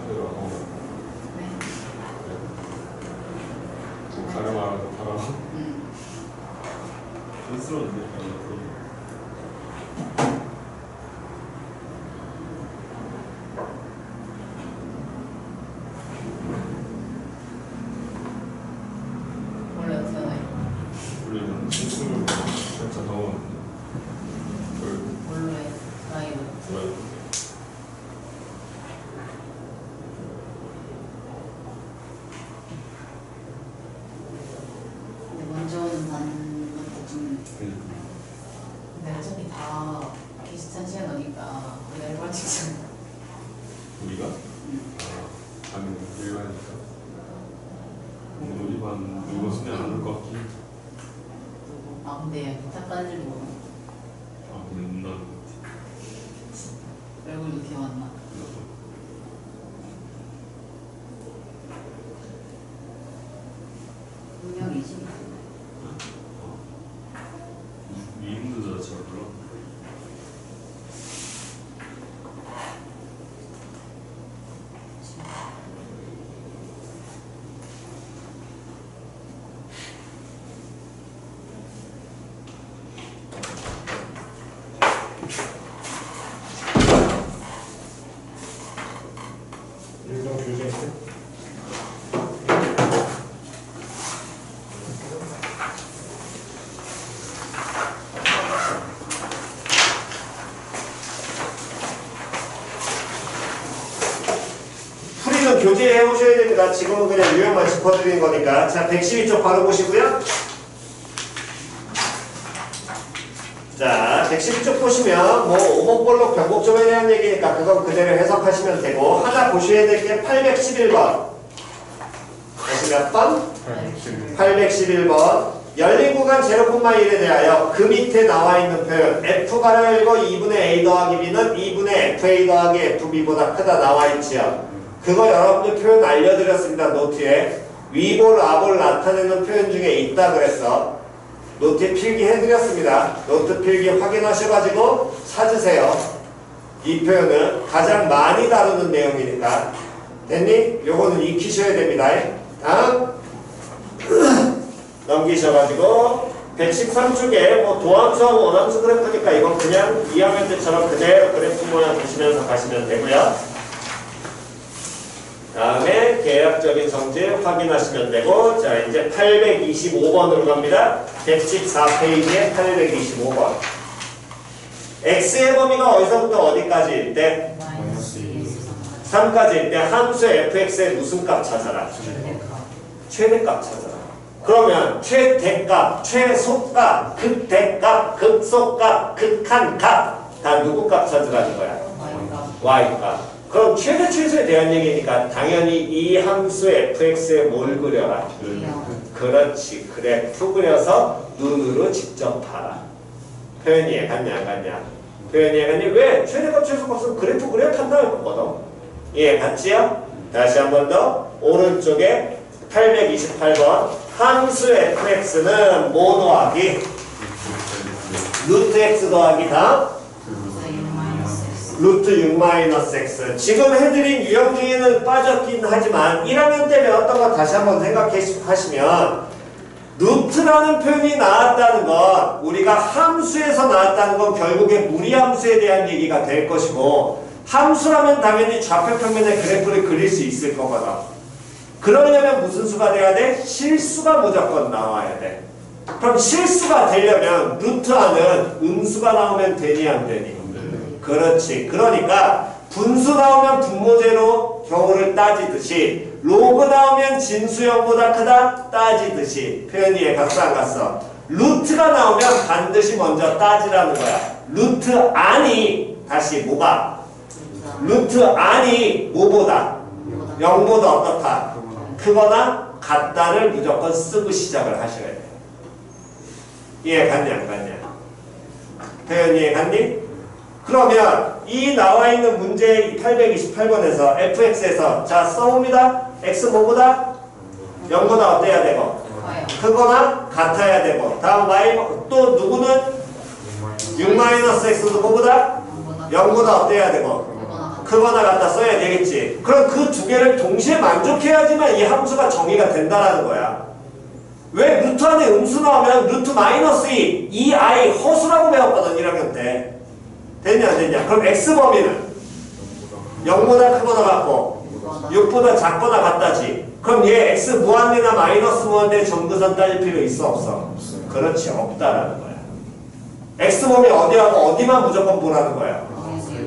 네. 가려말하고 바라고. 촌스러운데. 원래 어떻게 하나요? 우리는 친구를 살짝 넣었는데. 뭘로 해? 나이로. 근데 먼저 오는 반은 좀 근데 어차피 다 비슷한 시간 오니까 우리가 일반 직장 우리가? 아, 아니, 일반이니까. 우리 반 누구 손에 안 올 것 같긴 해. 아 근데 부탁까지 뭐 아, 난 얼굴도 기억 안 나. 분명이지. 이름도 잘 몰라. 일동 교재인데? 풀이는 교재에 해오셔야 됩니다. 지금은 그냥 유형만 짚어드리는 거니까. 자, 112쪽 바로 보시고요. 자, 112쪽 보시면 뭐 오목볼록 변곡점에 대한 얘기니까 그건 그대로 해석하시면 되고, 하나 보셔야 될 게 811번. 다시 몇 번? 811번. 열린 구간 제로콤마 1에 대하여 그 밑에 나와 있는 표현 F가 열고 2분의 A 더하기 B는 2분의 FA 더하기 FB보다 크다 나와 있지요. 그거 여러분들 표현 알려드렸습니다. 노트에. 위볼, 아볼 나타내는 표현 중에 있다 그랬어. 노트에 필기해드렸습니다. 노트 필기 확인하셔가지고 찾으세요. 이 표현은 가장 많이 다루는 내용이니까. 됐니? 요거는 익히셔야 됩니다. 다음 넘기셔가지고 113쪽에 뭐 도함수하고 원함수 그래프니까 이건 그냥 2학년 때처럼 그대로 그래프 모양 보시면서 가시면 되고요. 다음에 계약적인 성질 확인하시면 되고, 자 이제 825번으로 갑니다. 114페이지에 825번. x의 범위가 어디서부터 어디까지일 때? 마이너스 3까지일 때 함수 fx의 무슨 값 찾아라? 최대값 찾아라. 그러면 최대값, 최소값, 극대값, 극소값, 극한값 다 누구 값 찾으라는 거야? y값. 그럼 최대 최소에 대한 얘기니까 당연히 이 함수 fx에 뭘 그려라? 그렇지. 그래프 그려서 눈으로 직접 봐라. 표현이 이해 갔냐 안 갔냐? 표현이 이해 갔니? 왜? 최대값 최소값은 그래프 그려야 판단할 거거든. 이해 갔지요? 다시 한 번 더. 오른쪽에 828번 함수 fx는 뭐 더하기? 루트 x 더하기 다음 루트 6-x. 지금 해드린 유형 중에는 빠졌긴 하지만 1학년 때 배웠던 거 다시 한번 생각하시면 루트라는 표현이 나왔다는 건 우리가 함수에서 나왔다는 건 결국에 무리함수에 대한 얘기가 될 것이고, 함수라면 당연히 좌표평면의 그래프를 그릴 수 있을 거거든. 그러려면 무슨 수가 돼야 돼? 실수가 무조건 나와야 돼. 그럼 실수가 되려면 루트 안은 음수가 나오면 되니 안 되니? 그렇지. 그러니까 분수 나오면 분모제로 경우를 따지듯이, 로그 나오면 진수형보다 크다 따지듯이, 표현이 이해 갔어 안 갔어? 루트가 나오면 반드시 먼저 따지라는 거야. 루트 안이 다시 뭐가? 루트 안이 뭐보다? 0보다 어떻다? 크거나 같다를 무조건 쓰고 시작을 하셔야 돼. 이해 갔냐 안 갔냐? 표현이 이해 갔니? 그러면 이 나와 있는 문제 828번에서 fx에서 자 써봅니다. x 뭐보다? 0보다 어때야 되고? 크거나 같아야 되고, 다음 y 또 누구는? 6-x도 뭐보다? 0보다 어때야 되고? 크거나 같다 써야 되겠지. 그럼 그 두 개를 동시에 만족해야지만 이 함수가 정의가 된다라는 거야. 왜 루트 안에 음수 나오면 루트 마이너스 2 i 허수라고 배웠거든 1학년 때. 됐냐 안 됐냐? 그럼 x범위는 0보다 크거나 같고 6보다 작거나 같다지. 그럼 얘 x 무한대나 마이너스 무한대 점근선 따질 필요 있어 없어? 그렇지 없다라는 거야. x범위 어디하고 어디만 무조건 보라는 거야.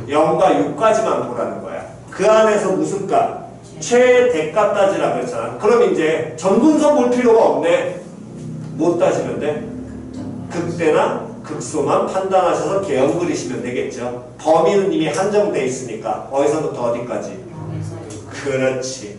0과 6까지만 보라는 거야. 그 안에서 무슨 값? 최대값 따지라 그랬잖아. 그럼 이제 점근선 볼 필요가 없네. 못 따지면 돼? 극대나 극소만 판단하셔서 개형 그리시면 되겠죠. 범위는 이미 한정돼 있으니까 어디서부터 어디까지? 그렇지.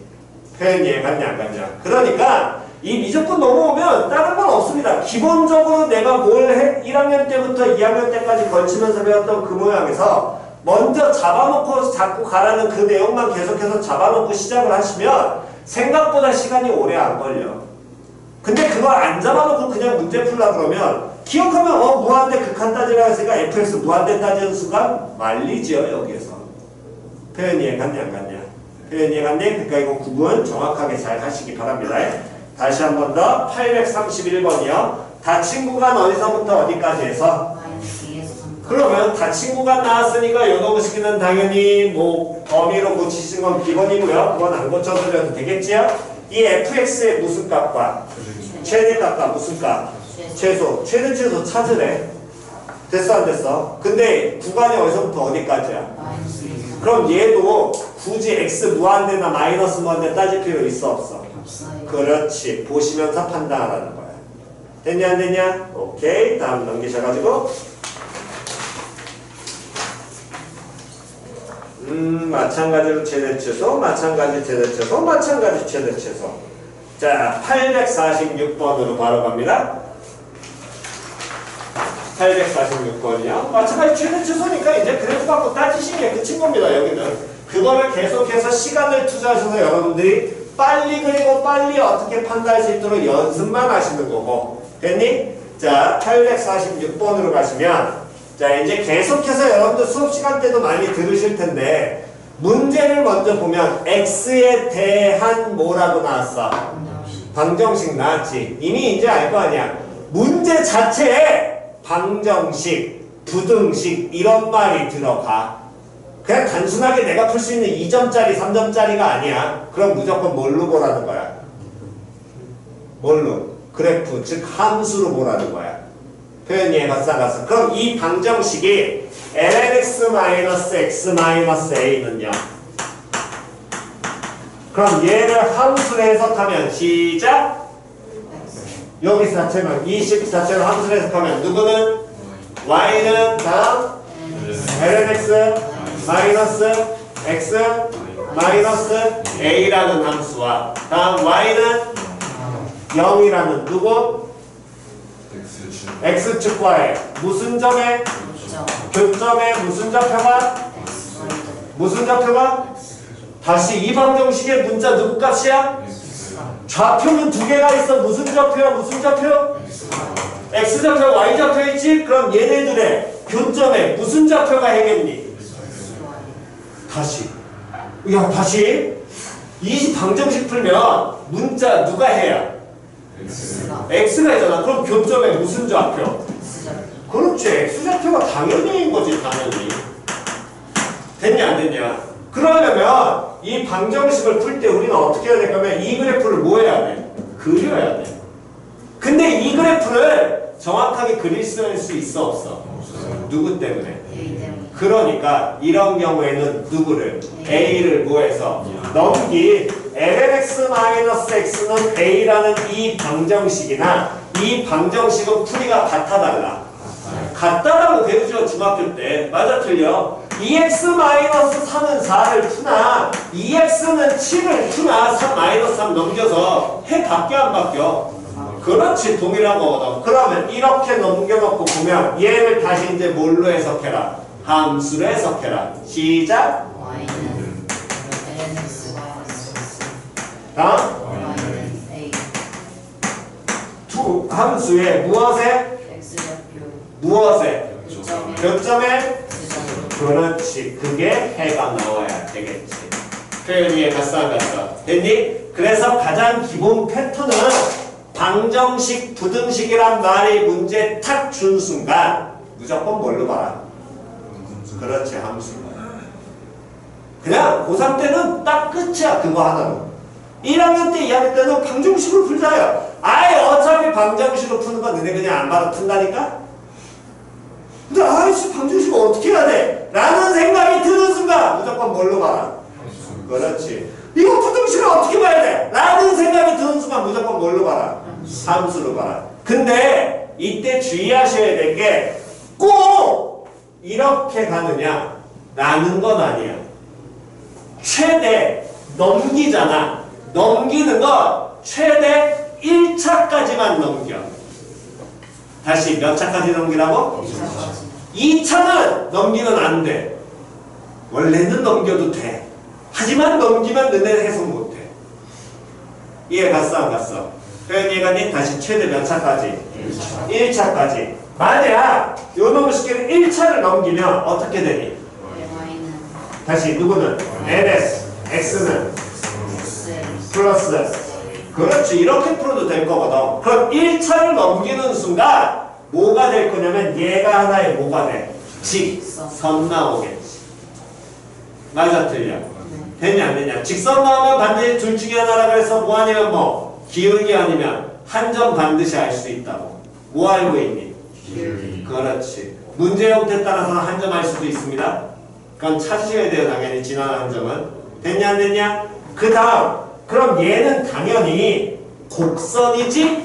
표현 이해 갔냐 안 갔냐? 그러니까 이 미적분 넘어오면 다른 건 없습니다. 기본적으로 내가 뭘 해? 1학년 때부터 2학년 때까지 걸치면서 배웠던 그 모양에서 먼저 잡아놓고 잡고 가라는 그 내용만 계속해서 잡아놓고 시작을 하시면 생각보다 시간이 오래 안 걸려. 근데 그걸 안 잡아놓고 그냥 문제 풀라 그러면 기억하면 무한대 극한 따지라 했으니까 fx 무한대 따지는 순간 말리죠 여기에서. 표현 이해 갔냐 안 갔냐? 표현 이해 갔네? 그러니까 이거 구분 정확하게 잘 하시기 바랍니다. 다시 한 번 더 831번이요. 닫힌 구간 어디서부터 어디까지 해서? 그러면 닫힌 구간 나왔으니까 요놈식은 당연히 뭐 범위로 고치신 건 기본이고요. 그건 안 고쳐드려도 되겠지요? 이 fx의 무슨 값과 최대값과 무슨 값? 최소. 최대 최소 찾으래. 됐어 안 됐어? 근데 구간이 어디서부터 어디까지야? 그럼 얘도 굳이 x 무한대나 마이너스 무한대 따질 필요 있어 없어? 그렇지. 보시면서 판단하라는 거야. 됐냐 안 됐냐? 오케이. 다음 넘기셔가지고 마찬가지로 최대최소, 마찬가지 최대최소, 마찬가지 최대최소. 자, 846번으로 바로 갑니다. 846번이요. 마찬가지 최대최소니까 이제 그래프 갖고 따지신 게 끝인 겁니다. 여기는. 그거를 계속해서 시간을 투자하셔서 여러분들이 빨리 그리고 빨리 어떻게 판단할 수 있도록 연습만 하시는 거고. 됐니? 자, 846번으로 가시면 자, 이제 계속해서 여러분들 수업 시간 때도 많이 들으실 텐데 문제를 먼저 보면 x에 대한 뭐라고 나왔어? 방정식 나왔지. 이미 이제 알 거 아니야. 문제 자체에 방정식, 부등식 이런 말이 들어가. 그냥 단순하게 내가 풀 수 있는 2점짜리, 3점짜리가 아니야. 그럼 무조건 뭘로 보라는 거야? 뭘로? 그래프, 즉 함수로 보라는 거야. 표현 이해 갔어 안 갔어? 그럼 이 방정식이 lnx-x-a는요. 그럼 얘를 함수로 해석하면 시작. 여기 자체는 이 식 자체를 함수로 해석하면 누구는? y는 다음 lnx-x-a라는 함수와 다음 y는 0이라는 누구? x축과의 무슨 점에? 교점에 무슨 좌표가? 무슨 좌표가? 다시 이 방정식의 문자 누구 값이야? 좌표는 두 개가 있어. 무슨 좌표야? 무슨 좌표? x좌표, y좌표 있지? 그럼 얘네들의 교점에 무슨 좌표가 해겠니? 다시. 야, 다시. 이 방정식 풀면 문자 누가 해야? x가 있잖아. 그럼 교점에 무슨 좌표? 그렇지. x좌표가 당연히인 거지. 당연히. 됐냐 안 됐냐? 그러려면 이 방정식을 풀 때 우리는 어떻게 해야 될까면 이 그래프를 뭐 해야 돼? 그려야 돼. 근데 이 그래프를 정확하게 그릴 수 있어 없어? 누구 때문에? 그러니까 이런 경우에는 누구를? A를 뭐해서? 넘기 lnx-x는 A라는 이 방정식이나 이 방정식은 풀이가 같아달라. 같다라고 배우죠 중학교 때. 맞아 틀려? 2x-3은 4를 푸나 2x는 7을 푸나 3-3 넘겨서 해 바뀌어 안 바뀌어? 그렇지. 동일한 거거든. 그러면 이렇게 넘겨놓고 보면 얘를 다시 이제 뭘로 해석해라? 함수로 해석해라. 시작. 다음 두 함수에 무엇에? 무엇에? 교점에 그렇지. 그게 해가 나와야 되겠지. 표현 위에 갔어 안 갔어? 됐니? 그래서 가장 기본 패턴은 방정식, 부등식이란 말이 문제 탁 준 순간 무조건 뭘로 봐라? 그렇지, 함수. 그냥 고3 때는 딱 끝이야. 그거 하나로. 1학년 때, 2학년 때는 방정식으로 풀자요. 아예 어차피 방정식으로 푸는 건 너네 그냥 안 받아 푼다니까? 근데 아이씨 방정식 어떻게 해야 돼? 라는 생각이 드는 순간 무조건 뭘로 봐라? 그렇지. 이거 부등식을 어떻게 봐야 돼? 라는 생각이 드는 순간 무조건 뭘로 봐라? 함수로 봐라. 근데 이때 주의하셔야 될 게 꼭 이렇게 가느냐 라는 건 아니야. 최대 넘기잖아. 넘기는 건 최대 1차까지만 넘겨. 다시 몇 차까지 넘기라고? 2차는 넘기면 안 돼. 원래는 넘겨도 돼. 하지만 넘기면 너네 해석 못 해. 이해 갔어 안 갔어? 표현 이해가니? 다시 최대 몇 차까지? 1차까지. 만약 요놈의 식기는 1차를 넘기면 어떻게 되니? 다시 누구는? ns, x는 플러스. 그렇지. 이렇게 풀어도 될 거거든. 그럼 1차를 넘기는 순간 뭐가 될 거냐면 얘가 하나의 뭐가 돼? 직선 나오겠지. 맞아 틀려? 되냐 안 되냐? 직선 나오면 반드시 둘 중에 하나라고 해서 뭐 아니면 뭐 기울기 아니면 한 점 반드시 알 수 있다고. 뭐 알고 있니? 기울기. 그렇지. 문제 형태에 따라서는 한 점 알 수도 있습니다. 그럼 찾으셔야 돼요. 당연히 지나간 한 점은. 됐냐 안 됐냐? 그 다음 그럼 얘는 당연히 곡선이지?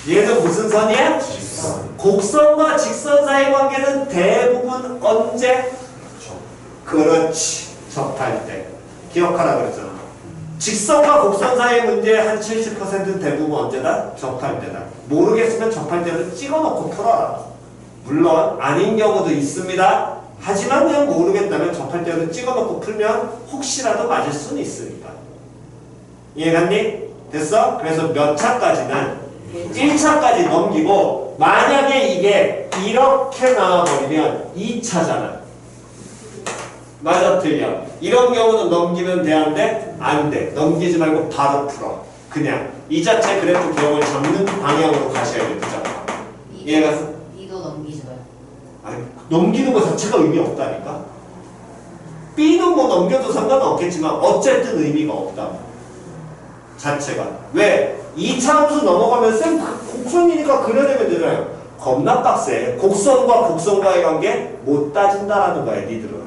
얘는 무슨 선이야? 직선. 곡선과 직선 사이 관계는 대부분 언제? 그렇지. 접할 때. 기억하라 그랬잖아. 직선과 곡선 사이의 문제 한 70%는 대부분 언제다? 접할 때다. 모르겠으면 접할 때를 찍어놓고 풀어라. 물론 아닌 경우도 있습니다. 하지만 그냥 모르겠다면 접할 때는 찍어놓고 풀면 혹시라도 맞을 수는 있으니까. 이해갔니? 됐어? 그래서 몇 차까지는 1차까지 넘기고 만약에 이게 이렇게 나와버리면 2차잖아. 맞아 틀려. 이런 경우는 넘기면 되는데 안 돼. 넘기지 말고 바로 풀어. 그냥 이 자체 그래프 기억을 잡는 방향으로 가셔야 돼. 이해갔어? 이거 넘기지 마요. 아니, 넘기는 것 자체가 의미 없다니까. B는 뭐 넘겨도 상관은 없겠지만 어쨌든 의미가 없다. 자체가. 왜? 2차 함수 넘어가면 쌤 곡선이니까 그려내면 되잖아요. 겁나 빡세. 곡선과 곡선과의 관계 못 따진다라는 거야. 니들은.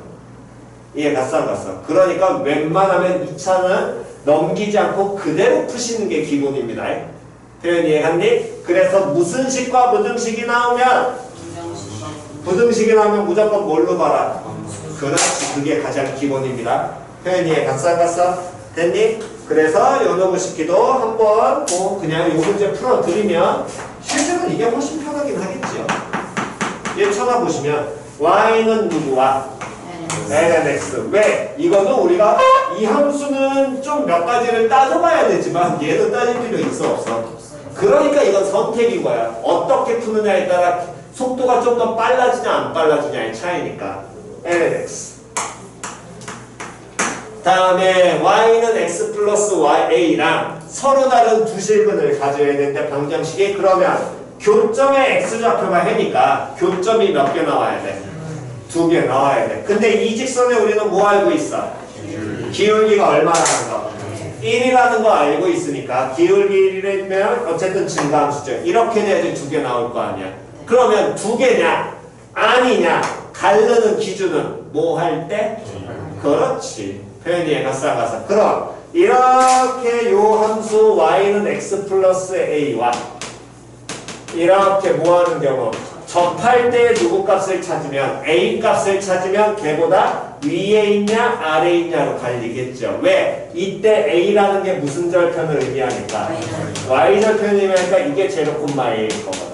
이해 갔어 안 갔어? 그러니까 웬만하면 2차는 넘기지 않고 그대로 푸시는 게 기본입니다. 표현 이해갔니? 그래서 무슨 식과 부등식이 나오면 부등식이 나오면 무조건 뭘로 봐라? 그렇지. 그게 가장 기본입니다. 표현 이해 갔어 안 갔어? 됐니? 그래서 요놈의 식기도 한번 뭐 그냥 요 문제 풀어드리면 실제로 이게 훨씬 편하긴 하겠지요. 얘 쳐다보시면 y는 누구와? lnx. 왜? 이거는 우리가 이 함수는 좀 몇 가지를 따져봐야 되지만 얘도 따질 필요 있어 없어? 그러니까 이건 선택인 거야. 어떻게 푸느냐에 따라 속도가 좀 더 빨라지냐 안 빨라지냐의 차이니까. lnx. 다음에 y는 x 플러스 a랑 서로 다른 두 실근을 가져야 되는데 방정식이 그러면 교점의 x좌표가 해니까 교점이 몇 개 나와야 돼? 2개 나와야 돼. 근데 이 직선에 우리는 뭐 알고 있어? 기울기가 얼마라는 거? 1이라는 거 알고 있으니까 기울기 1이면 어쨌든 증가함수죠. 이렇게 돼야지 2개 나올 거 아니야. 그러면 2개냐 아니냐 가르는 기준은 뭐 할 때? 그렇지. 표현이 갔어 갔어. 그럼 이렇게 요 함수 y는 x 플러스 a와 이렇게 뭐 하는 경우 접할 때 누구 값을 찾으면 a 값을 찾으면 걔보다 위에 있냐 아래에 있냐로 갈리겠죠. 왜? 이때 a라는 게 무슨 절편을 의미하니까? y 절편이니까 이게 제로콤마일 거거든.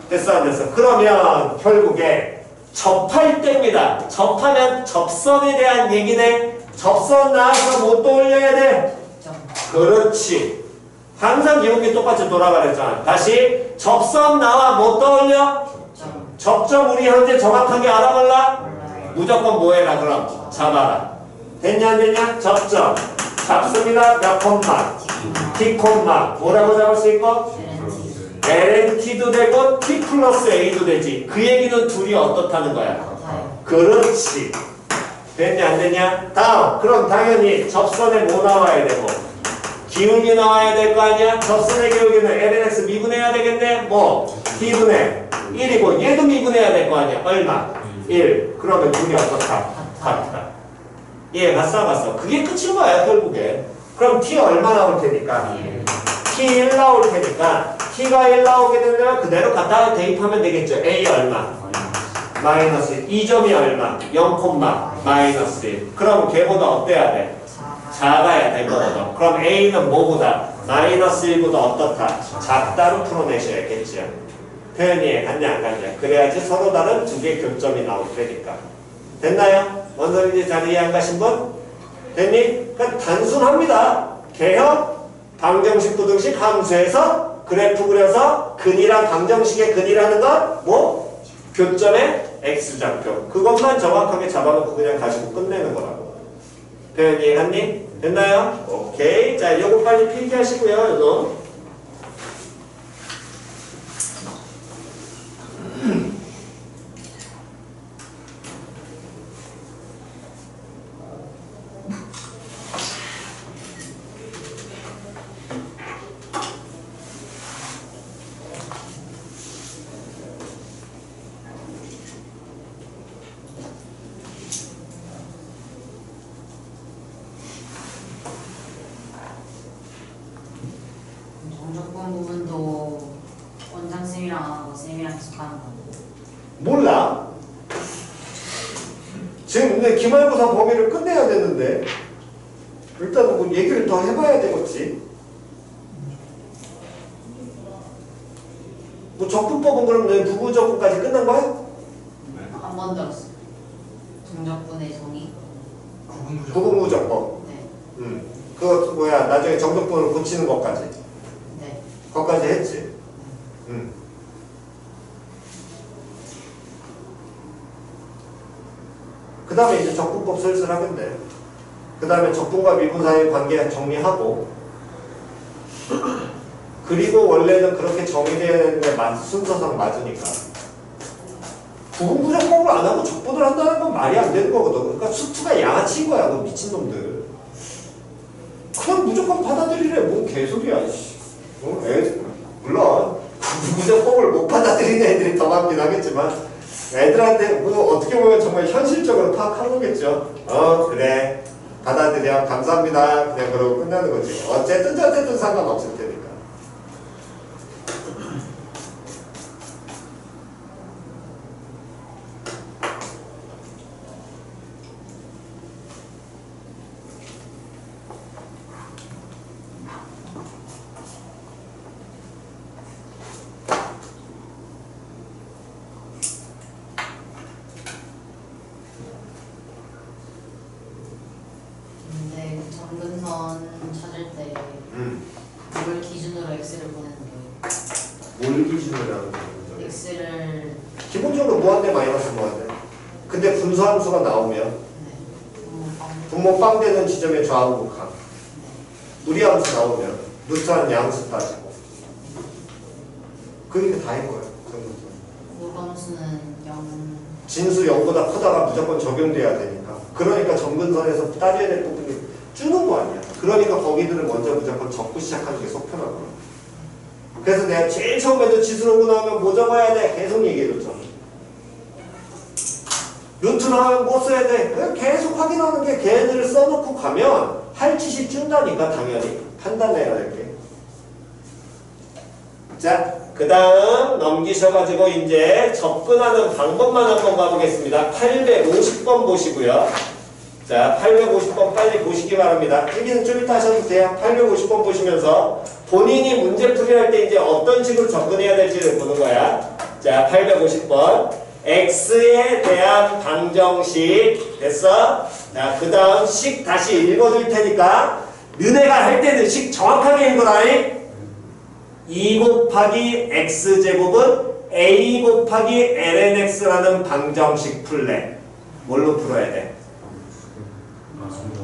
됐어 안 됐어? 그러면 결국에 접할 때입니다. 접하면 접선에 대한 얘기네. 접선 나와서 뭐 떠올려야 돼? 그렇지. 항상 기울기 똑같이 돌아가랬잖아. 다시 접선 나와 뭐 떠올려? 접점 우리 현재 정확하게 알아볼라? 무조건 뭐 해라 그럼? 잡아라. 됐냐 안 됐냐? 접점. 잡습니다. 몇 콤마? T 콤마. 뭐라고 잡을 수 있고? LNT도 되고 T 플러스 A도 되지. 그 얘기는 둘이 어떻다는 거야? 그렇지. 됐냐 안 됐냐? 다음. 그럼 당연히 접선에 뭐 나와야 되고? 기울기 나와야 될 거 아니야? 접선의 기울기는 LNX 미분해야 되겠네? 뭐? T분의 1이고 얘도 미분해야 될 거 아니야? 얼마? 1. 그러면 둘이 어떻다? 같다. 예, 봤어. 그게 끝인 거야 결국에. 그럼 T 얼마 나올 테니까? T 1 나올 테니까 T가 1 나오게 되면 그대로 갖다 대입하면 되겠죠. A 얼마? 마이너스 1. 2점이 얼마? 0, 마이너스 1. 그럼 걔보다 어때야 돼? 작아야 되거든. 그럼 A는 뭐보다? 마이너스 1보다 어떻다? 작다로 풀어내셔야겠죠. 표현이 갔냐 안 갔냐. 그래야지 서로 다른 두 개의 교점이 나올 테니까. 됐나요? 뭔 소리인지 잘 이해 안 가신 분? 됐니? 그러니까 단순합니다. 개혁, 방정식, 부등식, 함수에서 그래프 그려서 근이랑 방정식의 근이라는 건 뭐? 교점의 X좌표. 그것만 정확하게 잡아놓고 그냥 가지고 끝내는 거라고. 표현 이해 갔니? 됐나요? 오케이. 자, 요거 빨리 필기하시고요. 요거. 정적분 부분도 원장쌤이랑 안 하고 쌤이랑 계속 하는 거고. 몰라. 지금 근데 기말고사 범위를 끝내야 되는데 일단 뭐 얘기를 더 해봐야 되겠지. 뭐 적분법은 그럼 내 부부적분까지 끝난 거야? 한 번 들었어. 정적분의 정의. 부부적법. 네. 그거 뭐야 나중에 정적분을 고치는 것까지. 네. 거기까지 했지. 그 다음에 이제 적분법 슬슬 하겠네. 그 다음에 적분과 미분 사이의 관계 정리하고 그리고 원래는 그렇게 정의되어야 되는데 순서상 맞으니까 부분부적법을 안 하고 적분을 한다는 건 말이 안 되는 거거든. 그러니까 수투가 양아치인 거야 그 미친놈들. 그럼 무조건 받아들이래. 뭔 개소리야. 물론 부분부적법을 못 받아들이는 애들이 더 많긴 하겠지만 애들한테 뭐 어떻게 보면 정말 현실적으로 파악한 거겠죠. 그래 받아들여 감사합니다 그냥 그러고 끝나는 거지. 어쨌든 상관없을 테니까. 근데 정근선 찾을 때 뭘 기준으로 x를 보내는 거예요? 뭘 기준으로 하는 거죠? x를 기본적으로 무한대 마이너스 무한대. 근데 분수함수가 나오면 네. 분모 빵 되는 지점의 좌우 극한. 무리함수 나오면 루트한 양수 따지고. 그게 다인 거예요. 무리함수는 0. 진수 0보다 크다가 무조건 적용돼야 되니까. 그러니까 점근선에서 따져야 될 부분이 주는 거 아니야. 그러니까 거기들을 먼저 무조건 적고 시작하는 게 속 편하거든. 그래서 내가 제일 처음에도 지수로고 나오면 뭐 적어야 돼? 계속 얘기해줬잖아. 루트 나오면 뭐 써야 돼? 계속 확인하는 게 걔네들을 써놓고 가면 할 짓이 준다니까 당연히. 판단해야 될 게. 자, 그 다음 넘기셔가지고 이제 접근하는 방법만 한번 봐보겠습니다. 850번 보시고요. 자, 850번 빨리 보시기 바랍니다. 여기는 좀 이따 하셔도 돼요. 850번 보시면서 본인이 문제 풀이할 때 이제 어떤 식으로 접근해야 될지를 보는 거야. 자, 850번. X에 대한 방정식. 됐어? 자, 그 다음 식 다시 읽어줄 테니까 너네가 할 때는 식 정확하게 읽어라잉. 2 곱하기 X제곱은 A 곱하기 lnx라는 방정식 풀래. 뭘로 풀어야 돼?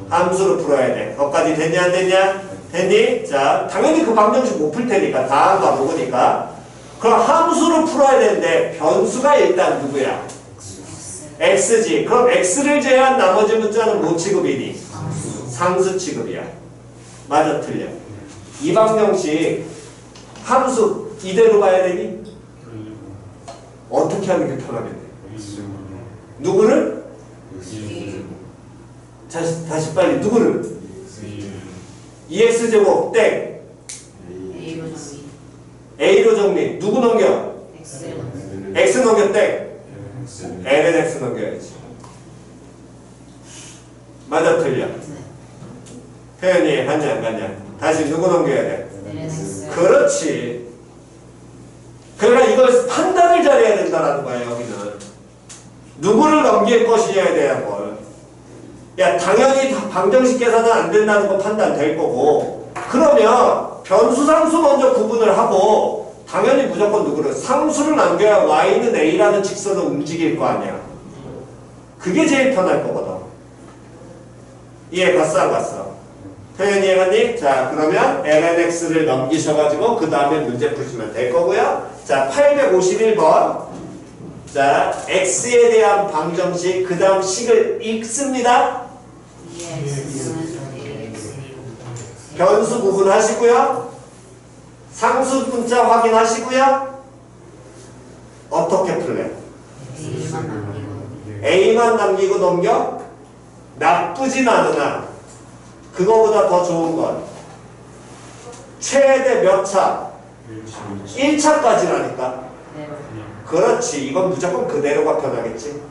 함수로 풀어야 돼. 거기까지 됐냐 안 됐냐? 됐니? 자, 당연히 그 방정식 못 풀 테니까 다음도 안 보니까. 그럼 함수로 풀어야 되는데 변수가 일단 누구야? x지. 그럼 x를 제외한 나머지 문자는 뭐 취급이니? 상수 취급이야. 맞아 틀려? 이 방정식 함수 이대로 가야 되니? 어떻게 하는 게 편하겠네? 누구를? 다시 빨리 누구를? 2x제곱 땡 A로 정리. a로 정리 누구 넘겨? X를 정리. x 넘겨 땡 l은 x 넘겨야지. 맞아 틀려? 네. 표현이 갔냐 안 갔냐? 다시 누구 넘겨야 돼? L은 X. 그렇지. 그러니까 이걸 판단을 잘해야 된다는 거야 여기는. 누구를 넘길 것이냐에 대한 걸. 야 당연히 방정식 계산은 안 된다는 거 판단될 거고 그러면 변수 상수 먼저 구분을 하고 당연히 무조건 누구를 상수를 남겨야 y는 a라는 직선을 움직일 거 아니야. 그게 제일 편할 거거든. 이해 갔어 안 갔어? 표현 이해갔니? 자 그러면 lnx를 넘기셔가지고 그 다음에 문제 푸시면 될 거고요. 자 851번 자 x에 대한 방정식 그 다음 식을 읽습니다. 변수 구분하시고요. 상수 문자 확인하시고요. 어떻게 풀래? A만 남기고 넘겨? 나쁘진 않으나 그거보다 더 좋은 건 최대 몇 차? 1차까지라니까. 그렇지. 이건 무조건 그대로가 편하겠지.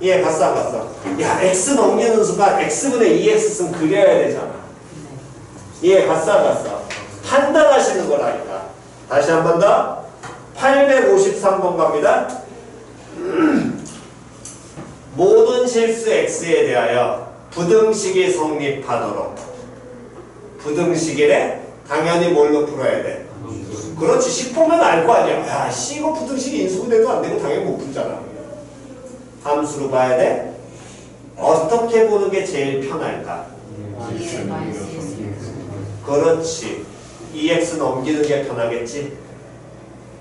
이해 갔어 안 갔어? 야 x 넘기는 순간 x분의 2x 쓴 그려야 되잖아. 이해 갔어 안 갔어? 판단하시는 거라니까. 다시 한 번 더 853번 갑니다. 모든 실수 x에 대하여 부등식이 성립하도록 부등식이래? 당연히 뭘로 풀어야 돼? 그렇지. 식 보면 알 거 아니야. 야 씨 이거 부등식이 인수분해도 안 되고 당연히 못 풀잖아. 함수로 봐야 돼? 어떻게 보는 게 제일 편할까? 그렇지. 2x 넘기는 게 편하겠지?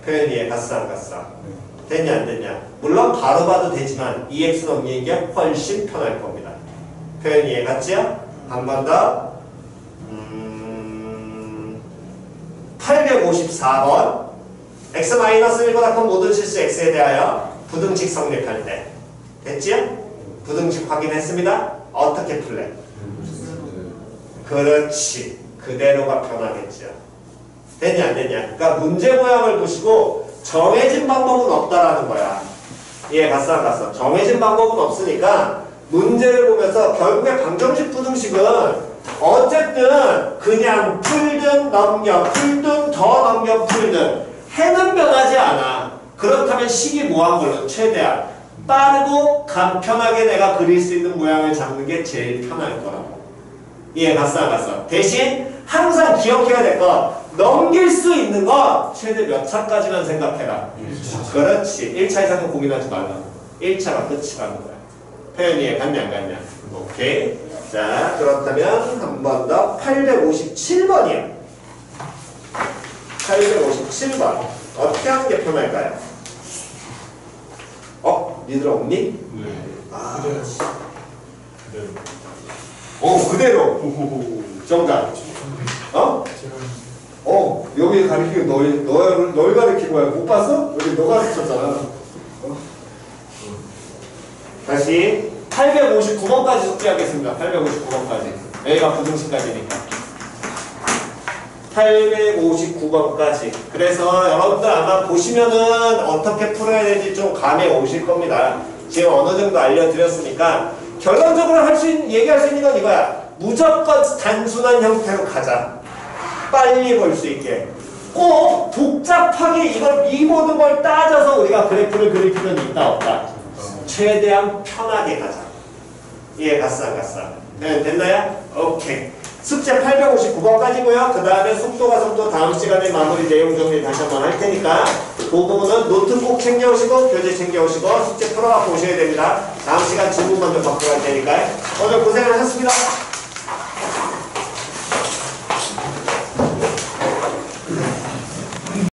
표현 이해 갔어 안 갔어? 됐냐 안 됐냐? 물론 바로 봐도 되지만 2x 넘기는 게 훨씬 편할 겁니다. 표현 이해 갔지요? 한 번 더 854번 x-1보다 큰 모든 실수 x에 대하여 부등식 성립할 때 됐지요? 부등식 확인했습니다. 어떻게 풀래? 그렇지. 그대로가 편하겠죠. 됐냐 안 됐냐? 그러니까 문제 모양을 보시고 정해진 방법은 없다라는 거야. 이해 갔어 안 갔어? 정해진 방법은 없으니까 문제를 보면서 결국에 방정식 부등식은 어쨌든 그냥 풀든 넘겨 풀든 더 넘겨 풀든 해는 변하지 않아. 그렇다면 식이 뭐한 걸로? 최대한 빠르고 간편하게 내가 그릴 수 있는 모양을 잡는 게 제일 편할 거라고. 이해 갔어 안 갔어? 대신 항상 기억해야 될 건 넘길 수 있는 건 최대 몇 차까지만 생각해라. 1차. 그렇지. 1차 이상은 고민하지 말라고. 1차가 끝이라는 거야. 표현 이해 갔냐 안 갔냐? 오케이. 자 그렇다면 한 번 더 857번이야. 857번 어떻게 하는 게 편할까요? 니들 없니? 네. 아, 그대로. 그대로. 정답. 여기 가르치고 널 가르친 거야. 못 봤어? 여기 너 가르쳤잖아. 다시 859번까지 숙제하겠습니다. 859번까지. A가 부등식까지니까. 859번까지. 그래서 여러분들 아마 보시면은 어떻게 풀어야 될지 좀 감이 오실 겁니다. 지금 어느 정도 알려드렸으니까 결론적으로 얘기할 수 있는 건 이거야. 무조건 단순한 형태로 가자. 빨리 볼 수 있게. 꼭 복잡하게 이 모든 걸 따져서 우리가 그래프를 그릴 필요는 있다 없다. 최대한 편하게 가자. 이해 갔어 안 갔어? 네, 됐나요? 오케이. 숙제 859번까지고요. 그 다음에 속도 다음 시간에 마무리 내용 정리 다시 한번 할 테니까 그 부분은 노트 꼭 챙겨오시고 교재 챙겨오시고 숙제 풀어갖고 오셔야 됩니다. 다음 시간 질문 먼저 받고 갈 테니까요. 오늘 고생하셨습니다.